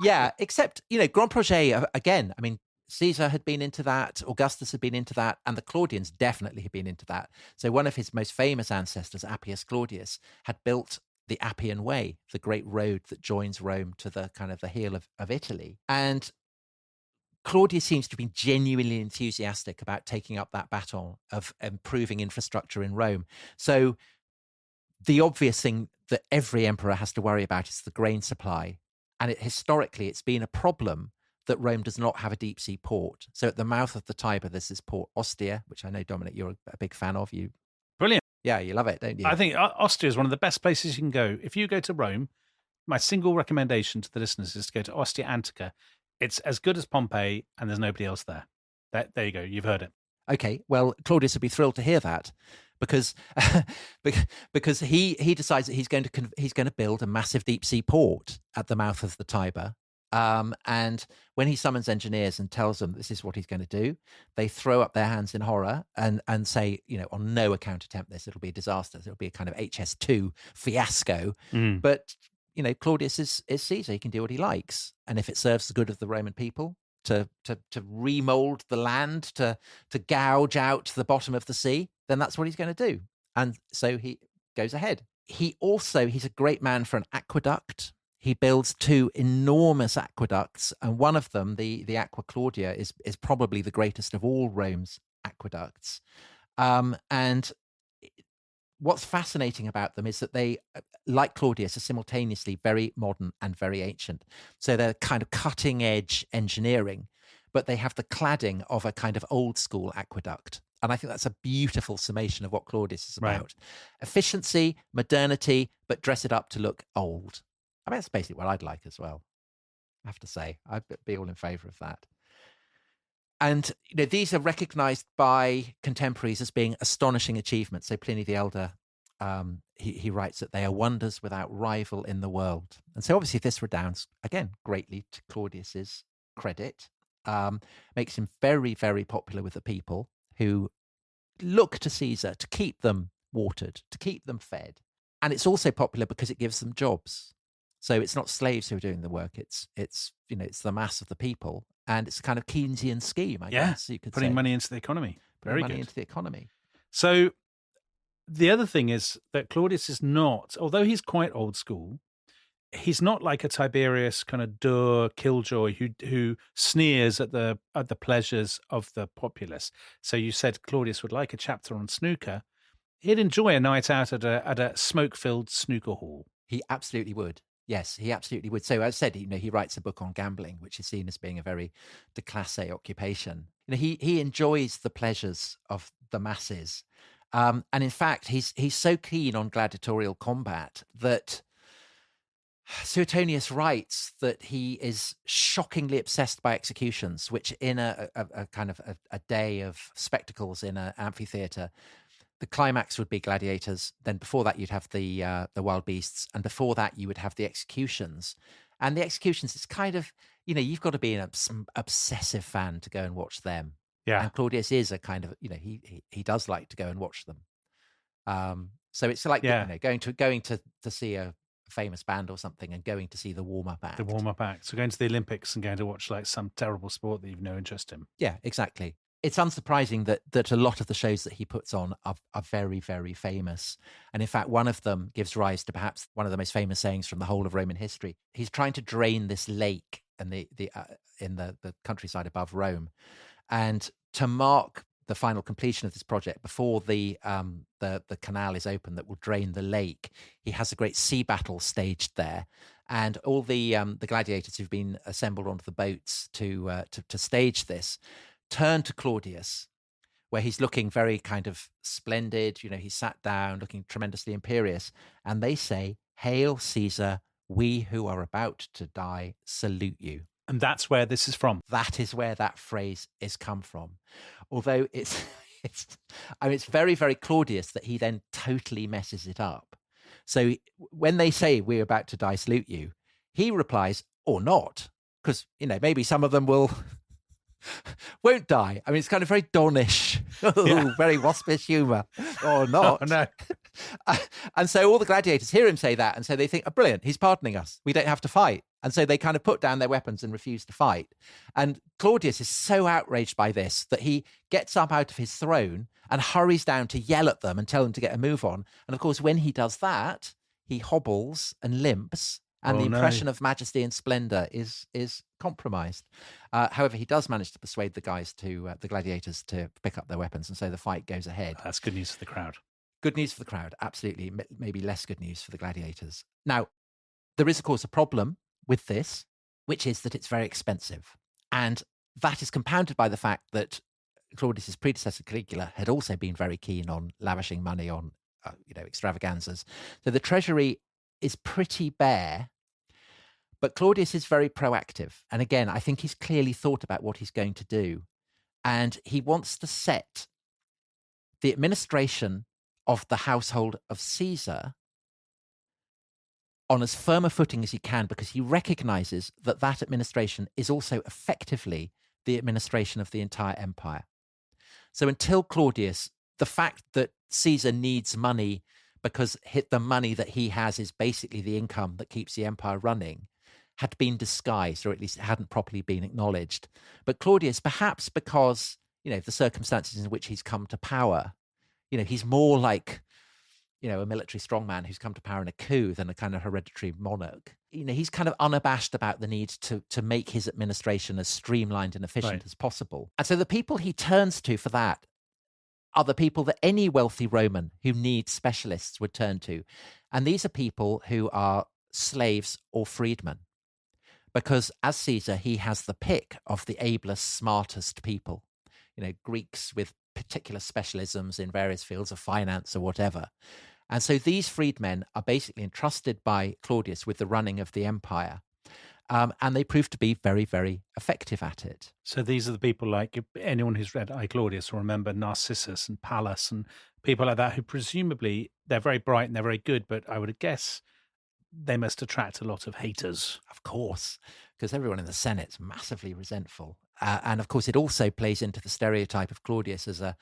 [SPEAKER 2] Yeah, except grand projet again. I mean, Caesar had been into that, Augustus had been into that, and the Claudians definitely had been into that. So one of his most famous ancestors, Appius Claudius, had built the Appian Way, the great road that joins Rome to the kind of the heel of Italy. And Claudius seems to be genuinely enthusiastic about taking up that baton of improving infrastructure in Rome. So the obvious thing that every emperor has to worry about is the grain supply. And historically, it's been a problem that Rome does not have a deep sea port. So at the mouth of the Tiber, there's this port, Ostia, which I know, Dominic, you're a big fan of.
[SPEAKER 1] Brilliant.
[SPEAKER 2] Yeah, you love it, don't you?
[SPEAKER 1] I think Ostia is one of the best places you can go. If you go to Rome, my single recommendation to the listeners is to go to Ostia Antica. It's as good as Pompeii, and there's nobody else there. There you go. You've heard it.
[SPEAKER 2] Okay, well, Claudius would be thrilled to hear that. because because he decides that he's going to build a massive deep sea port at the mouth of the Tiber. And when he summons engineers and tells them this is what he's going to do, they throw up their hands in horror and say, on no account attempt this. It'll be a disaster. It'll be a kind of HS2 fiasco. But Claudius is Caesar. He can do what he likes, and if it serves the good of the Roman people to remold the land, to gouge out the bottom of the sea, then that's what he's going to do. And so he goes ahead. He's a great man for an aqueduct. He builds 2 enormous aqueducts, and one of them, the Aqua Claudia, is probably the greatest of all Rome's aqueducts. And what's fascinating about them is that they, like Claudius, are simultaneously very modern and very ancient. So they're kind of cutting edge engineering, but they have the cladding of a kind of old school aqueduct. And I think that's a beautiful summation of what Claudius is about. Right. Efficiency, modernity, but dress it up to look old. I mean, that's basically what I'd like as well, I have to say. I'd be all in favour of that. And these are recognised by contemporaries as being astonishing achievements. So Pliny the Elder, he writes that they are wonders without rival in the world. And so obviously this redounds, again, greatly to Claudius's credit, makes him very, very popular with the people who look to Caesar to keep them watered, to keep them fed. And it's also popular because it gives them jobs. So it's not slaves who are doing the work. It's the mass of the people. And it's a kind of Keynesian scheme, I guess you could say.
[SPEAKER 1] Putting money into the economy. Very good.
[SPEAKER 2] Money into the economy.
[SPEAKER 1] So the other thing is that Claudius is not, although he's quite old school, he's not like a Tiberius kind of killjoy who sneers at the pleasures of the populace. So you said Claudius would like a chapter on snooker. He'd enjoy a night out at a smoke-filled snooker hall.
[SPEAKER 2] He absolutely would. Yes, he absolutely would. So as I said, he writes a book on gambling, which is seen as being a very de classe occupation. He enjoys the pleasures of the masses. And in fact, he's so keen on gladiatorial combat that Suetonius writes that he is shockingly obsessed by executions, which in a kind of a day of spectacles in an amphitheatre, the climax would be gladiators. Then before that, you'd have the wild beasts. And before that, you would have the executions. And the executions, it's kind of, you've got to be an obsessive fan to go and watch them.
[SPEAKER 1] Yeah.
[SPEAKER 2] And Claudius is a kind of, he does like to go and watch them. So it's like, going to see a famous band or something and going to see the warm-up act.
[SPEAKER 1] The warm-up act. So going to the Olympics and going to watch like some terrible sport that you've no interest in.
[SPEAKER 2] Yeah, exactly. It's unsurprising that a lot of the shows that he puts on are very, very famous. And in fact, one of them gives rise to perhaps one of the most famous sayings from the whole of Roman history. He's trying to drain this lake in the countryside above Rome. And to mark the final completion of this project, before the canal is open that will drain the lake, he has a great sea battle staged there. And all the gladiators who've been assembled onto the boats to stage this turn to Claudius, where he's looking very kind of splendid. He's sat down, looking tremendously imperious. And they say, "Hail Caesar, we who are about to die salute you."
[SPEAKER 1] And that's where this is from.
[SPEAKER 2] That is where that phrase is come from. Although it's very, very Claudius that he then totally messes it up. So when they say, "We're about to die salute you," he replies, "Or not," because, maybe some of them won't die. I mean, it's kind of very Donish, very waspish humour, or not.
[SPEAKER 1] Oh, no.
[SPEAKER 2] And so all the gladiators hear him say that, and so they think, "Oh, brilliant, he's pardoning us. We don't have to fight." And so they kind of put down their weapons and refuse to fight. And Claudius is so outraged by this that he gets up out of his throne and hurries down to yell at them and tell them to get a move on. And of course, when he does that, he hobbles and limps, and the impression of majesty and splendor is compromised. However, he does manage to persuade the gladiators to pick up their weapons, and so the fight goes ahead.
[SPEAKER 1] That's good news for the crowd.
[SPEAKER 2] Good news for the crowd, absolutely. Maybe less good news for the gladiators. Now, there is, of course, a problem with this, which is that it's very expensive. And that is compounded by the fact that Claudius's predecessor, Caligula, had also been very keen on lavishing money on extravaganzas. So the treasury is pretty bare, but Claudius is very proactive. And again, I think he's clearly thought about what he's going to do. And he wants to set the administration of the household of Caesar on as firm a footing as he can, because he recognizes that that administration is also effectively the administration of the entire empire. So until Claudius, the fact that Caesar needs money because the money that he has is basically the income that keeps the empire running, had been disguised, or at least it hadn't properly been acknowledged. But Claudius, perhaps because, the circumstances in which he's come to power, he's more like, a military strongman who's come to power in a coup than a kind of hereditary monarch. He's kind of unabashed about the need to make his administration as streamlined and efficient as possible. And so the people he turns to for that are the people that any wealthy Roman who needs specialists would turn to. And these are people who are slaves or freedmen. Because as Caesar, he has the pick of the ablest, smartest people, Greeks with particular specialisms in various fields of finance or whatever. And so these freedmen are basically entrusted by Claudius with the running of the empire. And they prove to be very, very effective at it.
[SPEAKER 1] So these are the people, like anyone who's read I, Claudius will remember Narcissus and Pallas and people like that, who presumably they're very bright and they're very good, but I would guess they must attract a lot of haters.
[SPEAKER 2] Of course, because everyone in the Senate's massively resentful. And of course, it also plays into the stereotype of Claudius as a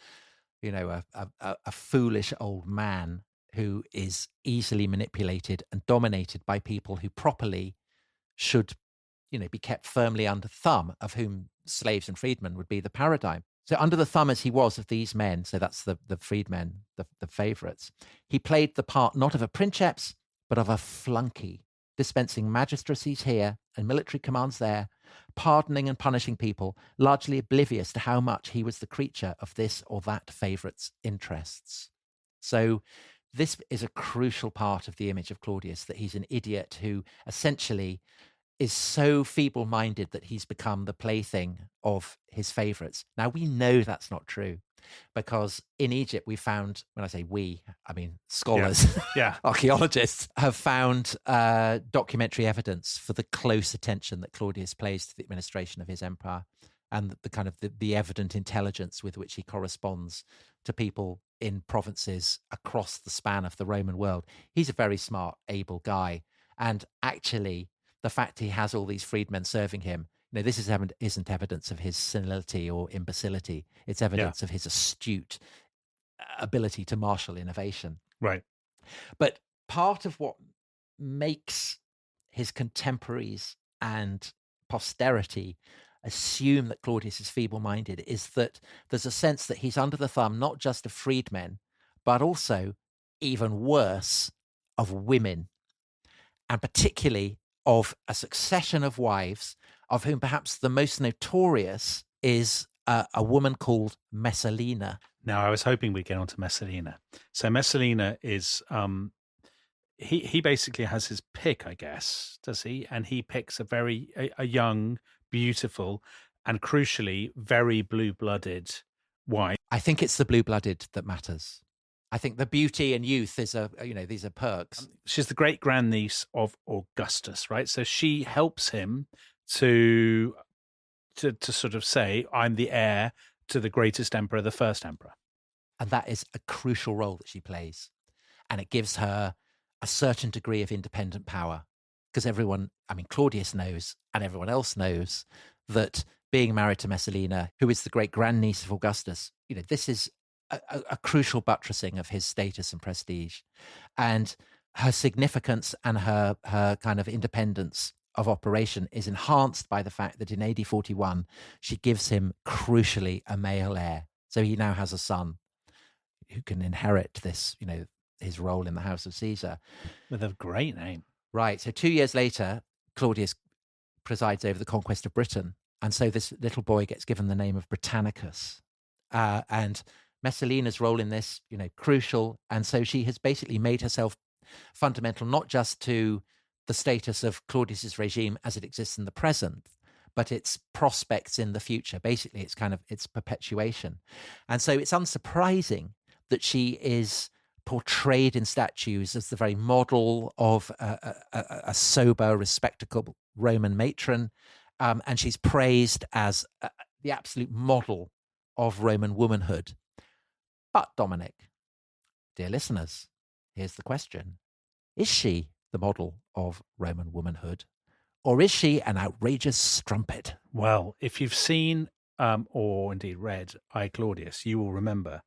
[SPEAKER 2] foolish old man who is easily manipulated and dominated by people who properly should, be kept firmly under thumb, of whom slaves and freedmen would be the paradigm. So under the thumb as he was of these men, so that's the freedmen, the favourites, he played the part not of a princeps, but of a flunky, dispensing magistracies here and military commands there, pardoning and punishing people, largely oblivious to how much he was the creature of this or that favourite's interests. So this is a crucial part of the image of Claudius, that he's an idiot who essentially is so feeble-minded that he's become the plaything of his favourites. Now, we know that's not true, because in Egypt we found, when I say we, I mean scholars, archaeologists have found documentary evidence for the close attention that Claudius plays to the administration of his empire, and the kind of the evident intelligence with which he corresponds to people in provinces across the span of the Roman world. He's a very smart, able guy. And actually, the fact he has all these freedmen serving him, this isn't evidence of his senility or imbecility. It's evidence of his astute ability to marshal innovation.
[SPEAKER 1] Right.
[SPEAKER 2] But part of what makes his contemporaries and posterity assume that Claudius is feeble-minded is that there's a sense that he's under the thumb not just of freedmen, but also, even worse, of women, and particularly of a succession of wives, of whom perhaps the most notorious is a woman called Messalina.
[SPEAKER 1] Now, I was hoping we'd get on to Messalina. So Messalina is, he basically has his pick, I guess, does he? And he picks a young, beautiful, and crucially, very blue-blooded wife.
[SPEAKER 2] I think it's the blue-blooded that matters. I think the beauty and youth these are perks.
[SPEAKER 1] She's the great grandniece of Augustus, right? So she helps him to sort of say, I'm the heir to the greatest emperor, the first emperor.
[SPEAKER 2] And that is a crucial role that she plays. And it gives her a certain degree of independent power. Because Claudius knows, and everyone else knows, that being married to Messalina, who is the great grandniece of Augustus, this is a crucial buttressing of his status and prestige. And her significance and her kind of independence of operation is enhanced by the fact that in AD 41, she gives him, crucially, a male heir. So he now has a son who can inherit this, his role in the house of Caesar.
[SPEAKER 1] With a great name. Right.
[SPEAKER 2] So 2 years later, Claudius presides over the conquest of Britain. And so this little boy gets given the name of Britannicus. And Messalina's role in this, crucial. And so she has basically made herself fundamental, not just to the status of Claudius's regime as it exists in the present, but its prospects in the future. Basically, it's perpetuation. And so it's unsurprising that she is portrayed in statues as the very model of a sober, respectable Roman matron. And she's praised as the absolute model of Roman womanhood. But, Dominic, dear listeners, here's the question. Is she the model of Roman womanhood, or is she an outrageous strumpet?
[SPEAKER 1] Well, if you've seen or indeed read I, Claudius, you will remember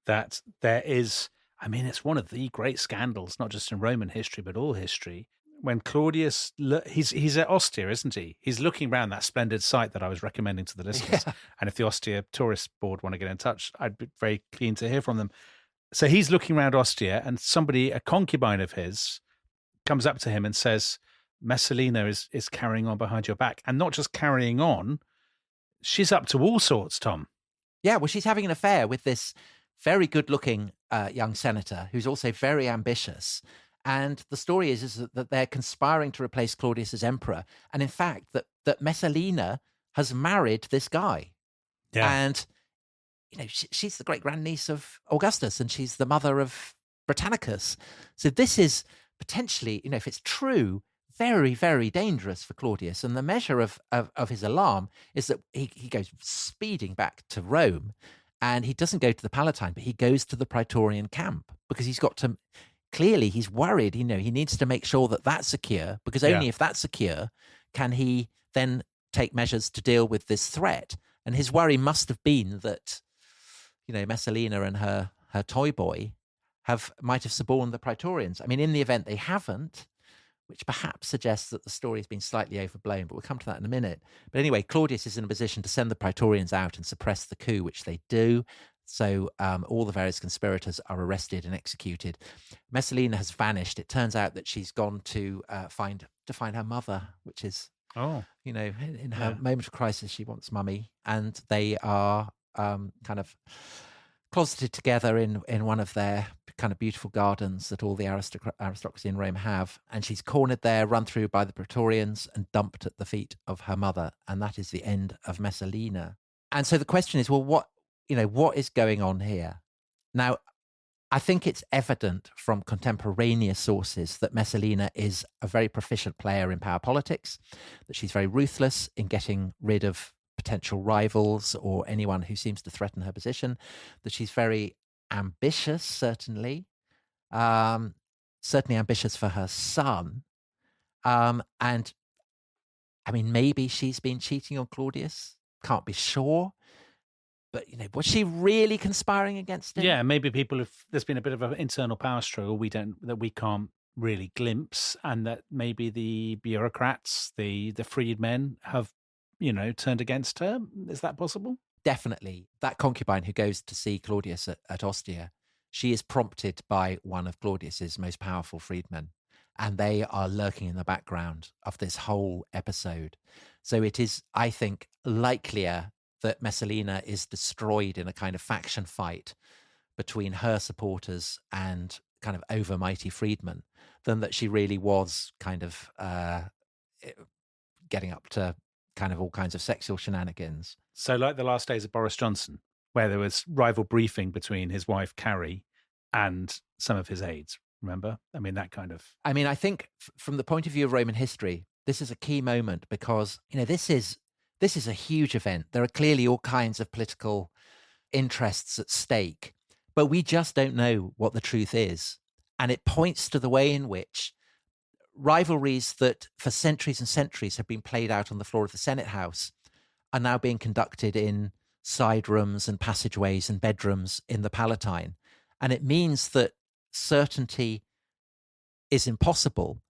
[SPEAKER 1] that there is, I mean, it's one of the great scandals, not just in Roman history, but all history. When Claudius, he's at Ostia, isn't he? He's looking around that splendid site that I was recommending to the listeners.
[SPEAKER 2] Yeah.
[SPEAKER 1] And if the Ostia Tourist Board want to get in touch, I'd be very keen to hear from them. So he's looking around Ostia, and somebody, a concubine of his, comes up to him and says, Messalina is carrying on behind your back. And not just carrying on, she's up to all sorts, Tom.
[SPEAKER 2] Yeah, well, she's having an affair with this very good-looking young senator who's also very ambitious. And the story is that they're conspiring to replace Claudius as emperor. And in fact, that Messalina has married this guy.
[SPEAKER 1] Yeah.
[SPEAKER 2] And, she's the great-grandniece of Augustus, and she's the mother of Britannicus. So this is potentially, if it's true, very, very dangerous for Claudius. And the measure of his alarm is that he goes speeding back to Rome, and he doesn't go to the Palatine, but he goes to the Praetorian camp, because he's got to, clearly he's worried, he needs to make sure that that's secure, because only if that's secure can he then take measures to deal with this threat. And his worry must have been that, Messalina and her toy boy might have suborned the Praetorians. I mean, in the event they haven't, which perhaps suggests that the story has been slightly overblown, but we'll come to that in a minute. But anyway, Claudius is in a position to send the Praetorians out and suppress the coup, which they do. So all the various conspirators are arrested and executed. Messalina has vanished. It turns out that she's gone to find her mother, which is, in her moment of crisis, she wants mummy. And they are kind of closeted together in one of their kind of beautiful gardens that all the aristocracy in Rome have. And she's cornered there, run through by the Praetorians, and dumped at the feet of her mother. And that is the end of Messalina. And so the question is, well, what is going on here? Now, I think it's evident from contemporaneous sources that Messalina is a very proficient player in power politics, that she's very ruthless in getting rid of potential rivals or anyone who seems to threaten her position, that she's very ambitious, certainly ambitious for her son. And I mean, maybe she's been cheating on Claudius. Can't be sure. But, was she really conspiring against him?
[SPEAKER 1] Yeah, maybe there's been a bit of an internal power struggle that we can't really glimpse, and that maybe the bureaucrats, the freedmen have, turned against her. Is that possible?
[SPEAKER 2] Definitely. That concubine who goes to see Claudius at Ostia, she is prompted by one of Claudius's most powerful freedmen, and they are lurking in the background of this whole episode. So it is, I think, likelier that Messalina is destroyed in a kind of faction fight between her supporters and kind of overmighty freedmen than that she really was kind of getting up to kind of all kinds of sexual shenanigans.
[SPEAKER 1] So like the last days of Boris Johnson, where there was rival briefing between his wife, Carrie, and some of his aides, remember? I mean, that kind of...
[SPEAKER 2] I mean, I think from the point of view of Roman history, this is a key moment because, this is a huge event. There are clearly all kinds of political interests at stake, but we just don't know what the truth is. And it points to the way in which rivalries that for centuries and centuries have been played out on the floor of the Senate House are now being conducted in side rooms and passageways and bedrooms in the Palatine. And it means that certainty is impossible.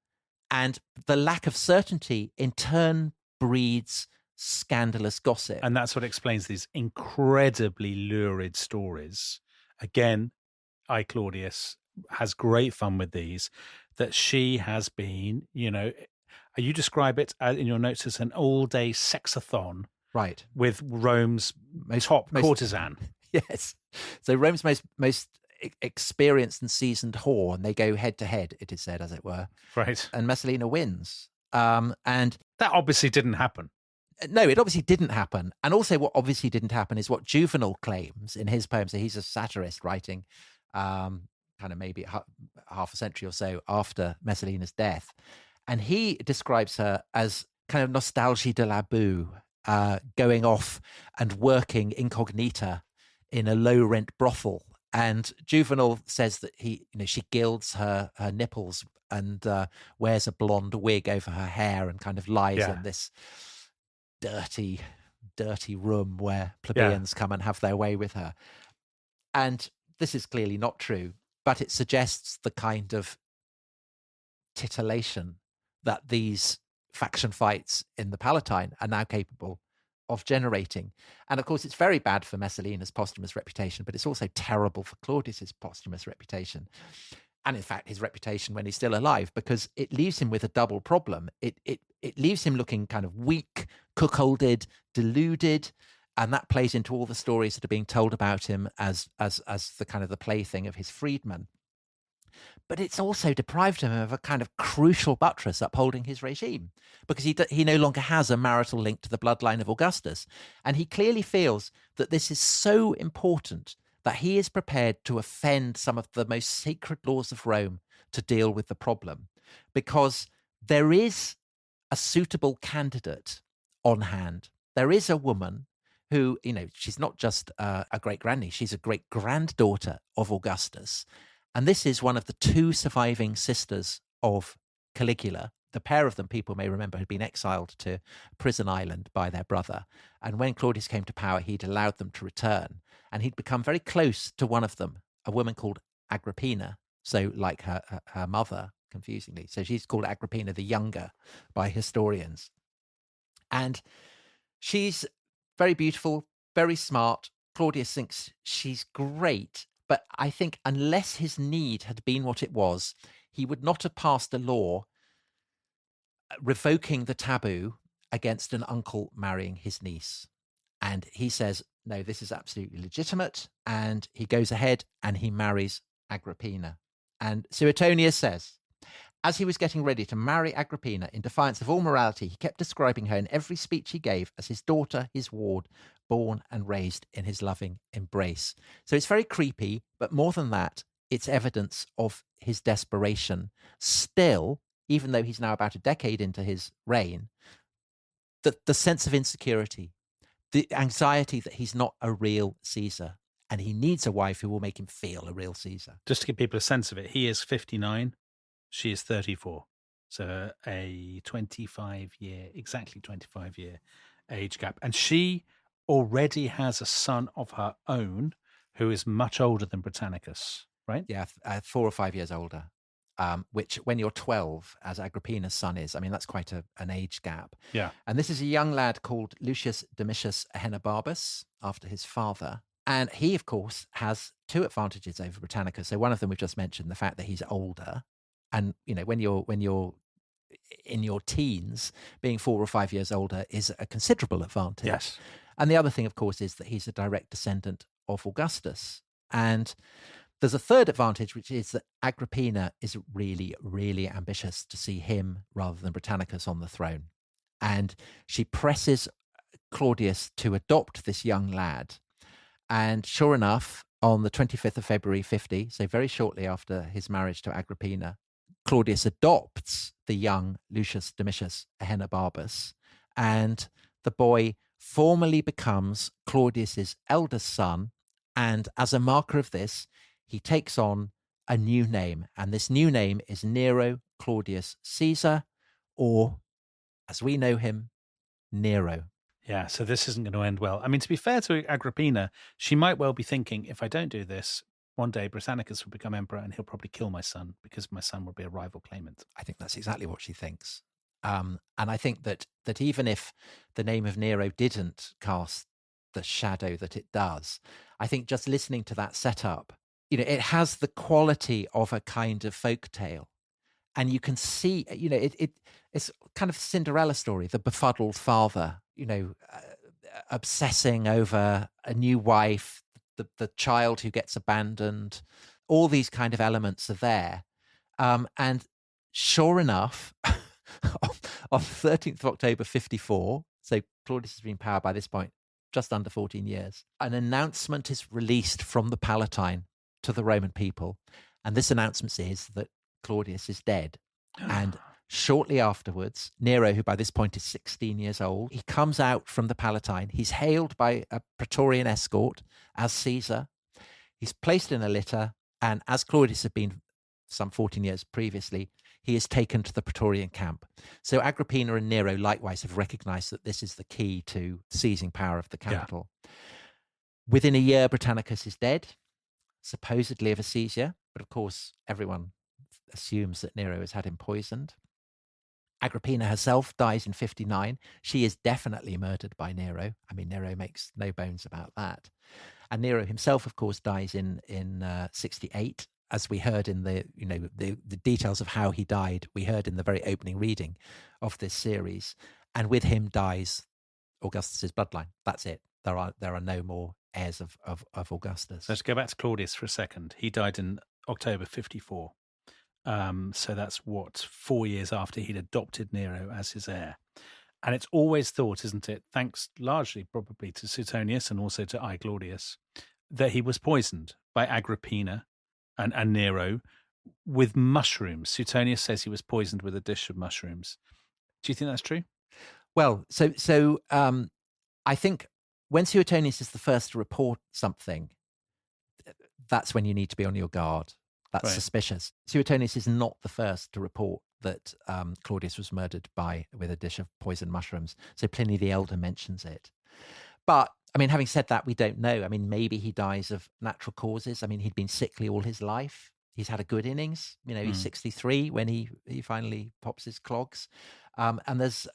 [SPEAKER 2] And the lack of certainty in turn breeds scandalous gossip.
[SPEAKER 1] And that's what explains these incredibly lurid stories. Again, Claudius has great fun with these, that she has been, you describe it in your notes as an all-day sexathon.
[SPEAKER 2] Right.
[SPEAKER 1] With Rome's top courtesan.
[SPEAKER 2] Yes. So Rome's most experienced and seasoned whore, and they go head to head, it is said, as it were.
[SPEAKER 1] Right.
[SPEAKER 2] And Messalina wins. And
[SPEAKER 1] that obviously didn't happen.
[SPEAKER 2] No, it obviously didn't happen. And also what obviously didn't happen is what Juvenal claims in his poem. So he's a satirist writing kind of maybe half a century or so after Messalina's death. And he describes her as kind of nostalgie de la boue, going off and working incognita in a low-rent brothel And Juvenal says that she gilds her nipples and wears a blonde wig over her hair and kind of lies in this dirty room where plebeians come and have their way with her. And this is clearly not true, but it suggests the kind of titillation that these faction fights in the Palatine are now capable of generating. And of course, it's very bad for Messalina's posthumous reputation, but it's also terrible for Claudius's posthumous reputation. And in fact, his reputation when he's still alive, because it leaves him with a double problem. It leaves him looking kind of weak, cuckolded, deluded, and that plays into all the stories that are being told about him as the kind of the plaything of his freedmen. But it's also deprived him of a kind of crucial buttress upholding his regime, because he no longer has a marital link to the bloodline of Augustus. And he clearly feels that this is so important that he is prepared to offend some of the most sacred laws of Rome to deal with the problem, because there is a suitable candidate on hand. There is a woman who, she's not just a great-granny, she's a great-granddaughter of Augustus. And this is one of the two surviving sisters of Caligula. The pair of them, people may remember, had been exiled to Prison Island by their brother. And when Claudius came to power, he'd allowed them to return. And he'd become very close to one of them, a woman called Agrippina. So like her mother, confusingly. So she's called Agrippina the Younger by historians. And she's very beautiful, very smart. Claudius thinks she's great. But I think unless his need had been what it was, he would not have passed a law revoking the taboo against an uncle marrying his niece. And he says, no, this is absolutely legitimate. And he goes ahead and he marries Agrippina. And Suetonius says, as he was getting ready to marry Agrippina in defiance of all morality, he kept describing her in every speech he gave as his daughter, his ward, born and raised in his loving embrace. So it's very creepy, but more than that, it's evidence of his desperation. Still, even though he's now about a decade into his reign, the sense of insecurity, the anxiety that he's not a real Caesar, and he needs a wife who will make him feel a real Caesar.
[SPEAKER 1] Just to give people a sense of it, he is 59, she is 34. So a 25-year age gap. And she already has a son of her own who is much older than Britannicus, right?
[SPEAKER 2] Yeah, 4 or 5 years older, which when you're 12, as Agrippina's son is, I mean, that's quite an age gap.
[SPEAKER 1] Yeah.
[SPEAKER 2] And this is a young lad called Lucius Domitius Ahenobarbus, after his father. And he, of course, has two advantages over Britannicus. So one of them we've just mentioned, the fact that he's older. And, when you're in your teens, being 4 or 5 years older is a considerable advantage.
[SPEAKER 1] Yes.
[SPEAKER 2] And the other thing, of course, is that he's a direct descendant of Augustus. And there's a third advantage, which is that Agrippina is really, really ambitious to see him rather than Britannicus on the throne. And she presses Claudius to adopt this young lad. And sure enough, on the 25th of February 50, so very shortly after his marriage to Agrippina, Claudius adopts the young Lucius Domitius Ahenobarbus, and the boy formally becomes Claudius's eldest son. And as a marker of this, he takes on a new name. And this new name is Nero Claudius Caesar, or as we know him, Nero.
[SPEAKER 1] Yeah, so this isn't going to end well. I mean, to be fair to Agrippina, she might well be thinking, if I don't do this, one day Britannicus will become emperor and he'll probably kill my son because my son will be a rival claimant.
[SPEAKER 2] I think that's exactly what she thinks. And I think that even if the name of Nero didn't cast the shadow that it does, I think just listening to that setup, it has the quality of a kind of folk tale. And you can see, it's kind of Cinderella story, the befuddled father, obsessing over a new wife, the child who gets abandoned. All these kind of elements are there. And sure enough, on the 13th of October, 54, so Claudius has been in power by this point just under 14 years, an announcement is released from the Palatine to the Roman people. And this announcement is that Claudius is dead. And shortly afterwards, Nero, who by this point is 16 years old, he comes out from the Palatine. He's hailed by a Praetorian escort as Caesar. He's placed in a litter, and as Claudius had been some 14 years previously, he is taken to the Praetorian camp. So Agrippina and Nero likewise have recognized that this is the key to seizing power of the capital. Yeah. Within a year, Britannicus is dead, supposedly of a seizure, but of course everyone assumes that Nero has had him poisoned. Agrippina herself dies in 59. She is definitely murdered by Nero. I mean, Nero makes no bones about that. And Nero himself, of course, dies in 68, as we heard in the details of how he died. We heard in the very opening reading of this series. And with him dies Augustus's bloodline. That's it. There are no more heirs of Augustus.
[SPEAKER 1] Let's go back to Claudius for a second. He died in October 54. So that's 4 years after he'd adopted Nero as his heir. And it's always thought, isn't it, thanks largely probably to Suetonius and also to I Claudius, that he was poisoned by Agrippina and Nero with mushrooms. Suetonius says he was poisoned with a dish of mushrooms. Do you think that's true?
[SPEAKER 2] Well, so I think when Suetonius is the first to report something, that's when you need to be on your guard. That's right. Suspicious. Suetonius is not the first to report that Claudius was murdered with a dish of poisoned mushrooms. So Pliny the Elder mentions it. But, I mean, having said that, we don't know. I mean, maybe he dies of natural causes. I mean, he'd been sickly all his life. He's had a good innings. He's 63 when he finally pops his clogs. And there's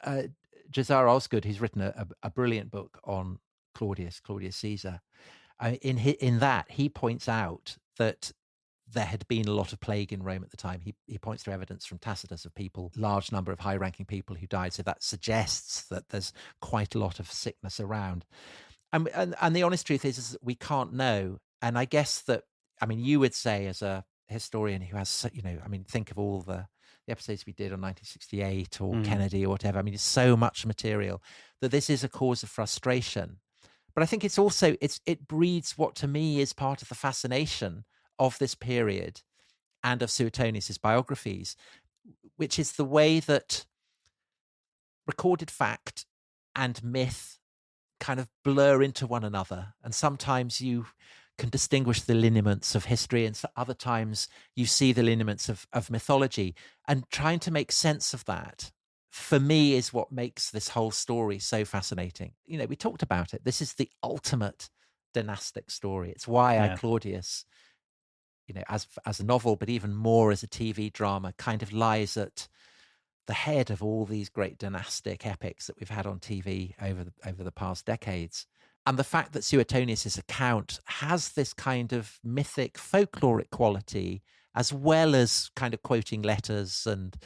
[SPEAKER 2] Josiah Osgood, who's written a brilliant book on Claudius Caesar. In that, he points out that there had been a lot of plague in Rome at the time. He points to evidence from Tacitus of large number of high-ranking people who died. So that suggests that there's quite a lot of sickness around. And the honest truth is that we can't know. And I guess that, I mean, you would say as a historian who has, think of all the episodes we did on 1968 or Kennedy or whatever. I mean, it's so much material that this is a cause of frustration. But I think it's also, it breeds what to me is part of the fascination of this period and of Suetonius's biographies, which is the way that recorded fact and myth kind of blur into one another. And sometimes you can distinguish the lineaments of history, and other times you see the lineaments of mythology. And trying to make sense of that, for me, is what makes this whole story so fascinating. We talked about it. This is the ultimate dynastic story. It's why I Claudius, as a novel, but even more as a TV drama, kind of lies at the head of all these great dynastic epics that we've had on TV over the past decades. And the fact that Suetonius's account has this kind of mythic, folkloric quality, as well as kind of quoting letters and,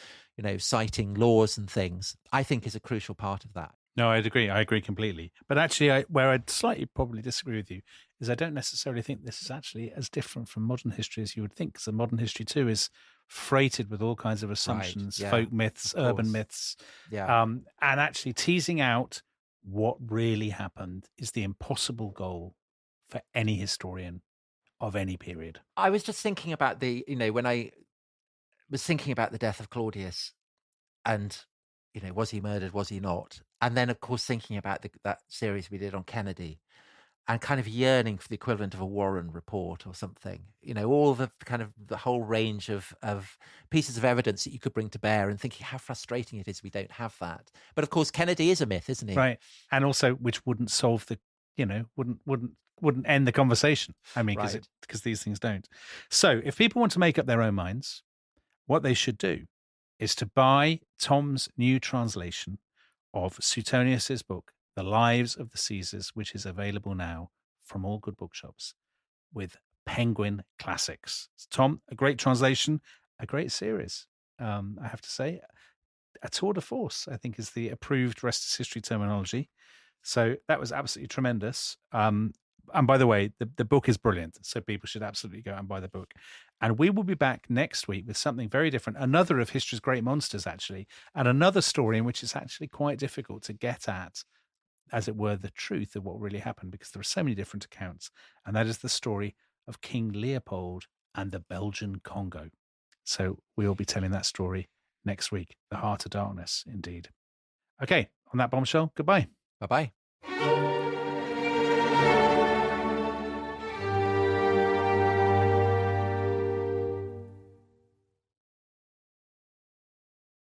[SPEAKER 2] citing laws and things, I think is a crucial part of that.
[SPEAKER 1] No, I'd agree. I agree completely. But actually, where I'd slightly probably disagree with you is I don't necessarily think this is actually as different from modern history as you would think, because the modern history too is freighted with all kinds of assumptions, folk myths, urban myths.
[SPEAKER 2] Yeah.
[SPEAKER 1] And actually teasing out what really happened is the impossible goal for any historian of any period.
[SPEAKER 2] I was just thinking about when I was thinking about the death of Claudius and, was he murdered, was he not? And then, of course, thinking about that series we did on Kennedy and kind of yearning for the equivalent of a Warren report or something, all the kind of the whole range of pieces of evidence that you could bring to bear, and thinking how frustrating it is we don't have that. But of course, Kennedy is a myth, isn't he?
[SPEAKER 1] Right. And also, which wouldn't solve wouldn't end the conversation. I mean, because these things don't. So if people want to make up their own minds, what they should do is to buy Tom's new translation of Suetonius's book, The Lives of the Caesars, which is available now from all good bookshops with Penguin Classics. Tom, a great translation, a great series. I have to say, a tour de force, I think, is the approved rest is history terminology. So that was absolutely tremendous. And by the way, the book is brilliant, so people should absolutely go and buy the book. And we will be back next week with something very different, another of history's great monsters, actually, and another story in which it's actually quite difficult to get at, as it were, the truth of what really happened, because there are so many different accounts. And that is the story of King Leopold and the Belgian Congo. So we will be telling that story next week. The Heart of Darkness, indeed. Okay, on that bombshell, goodbye.
[SPEAKER 2] Bye-bye.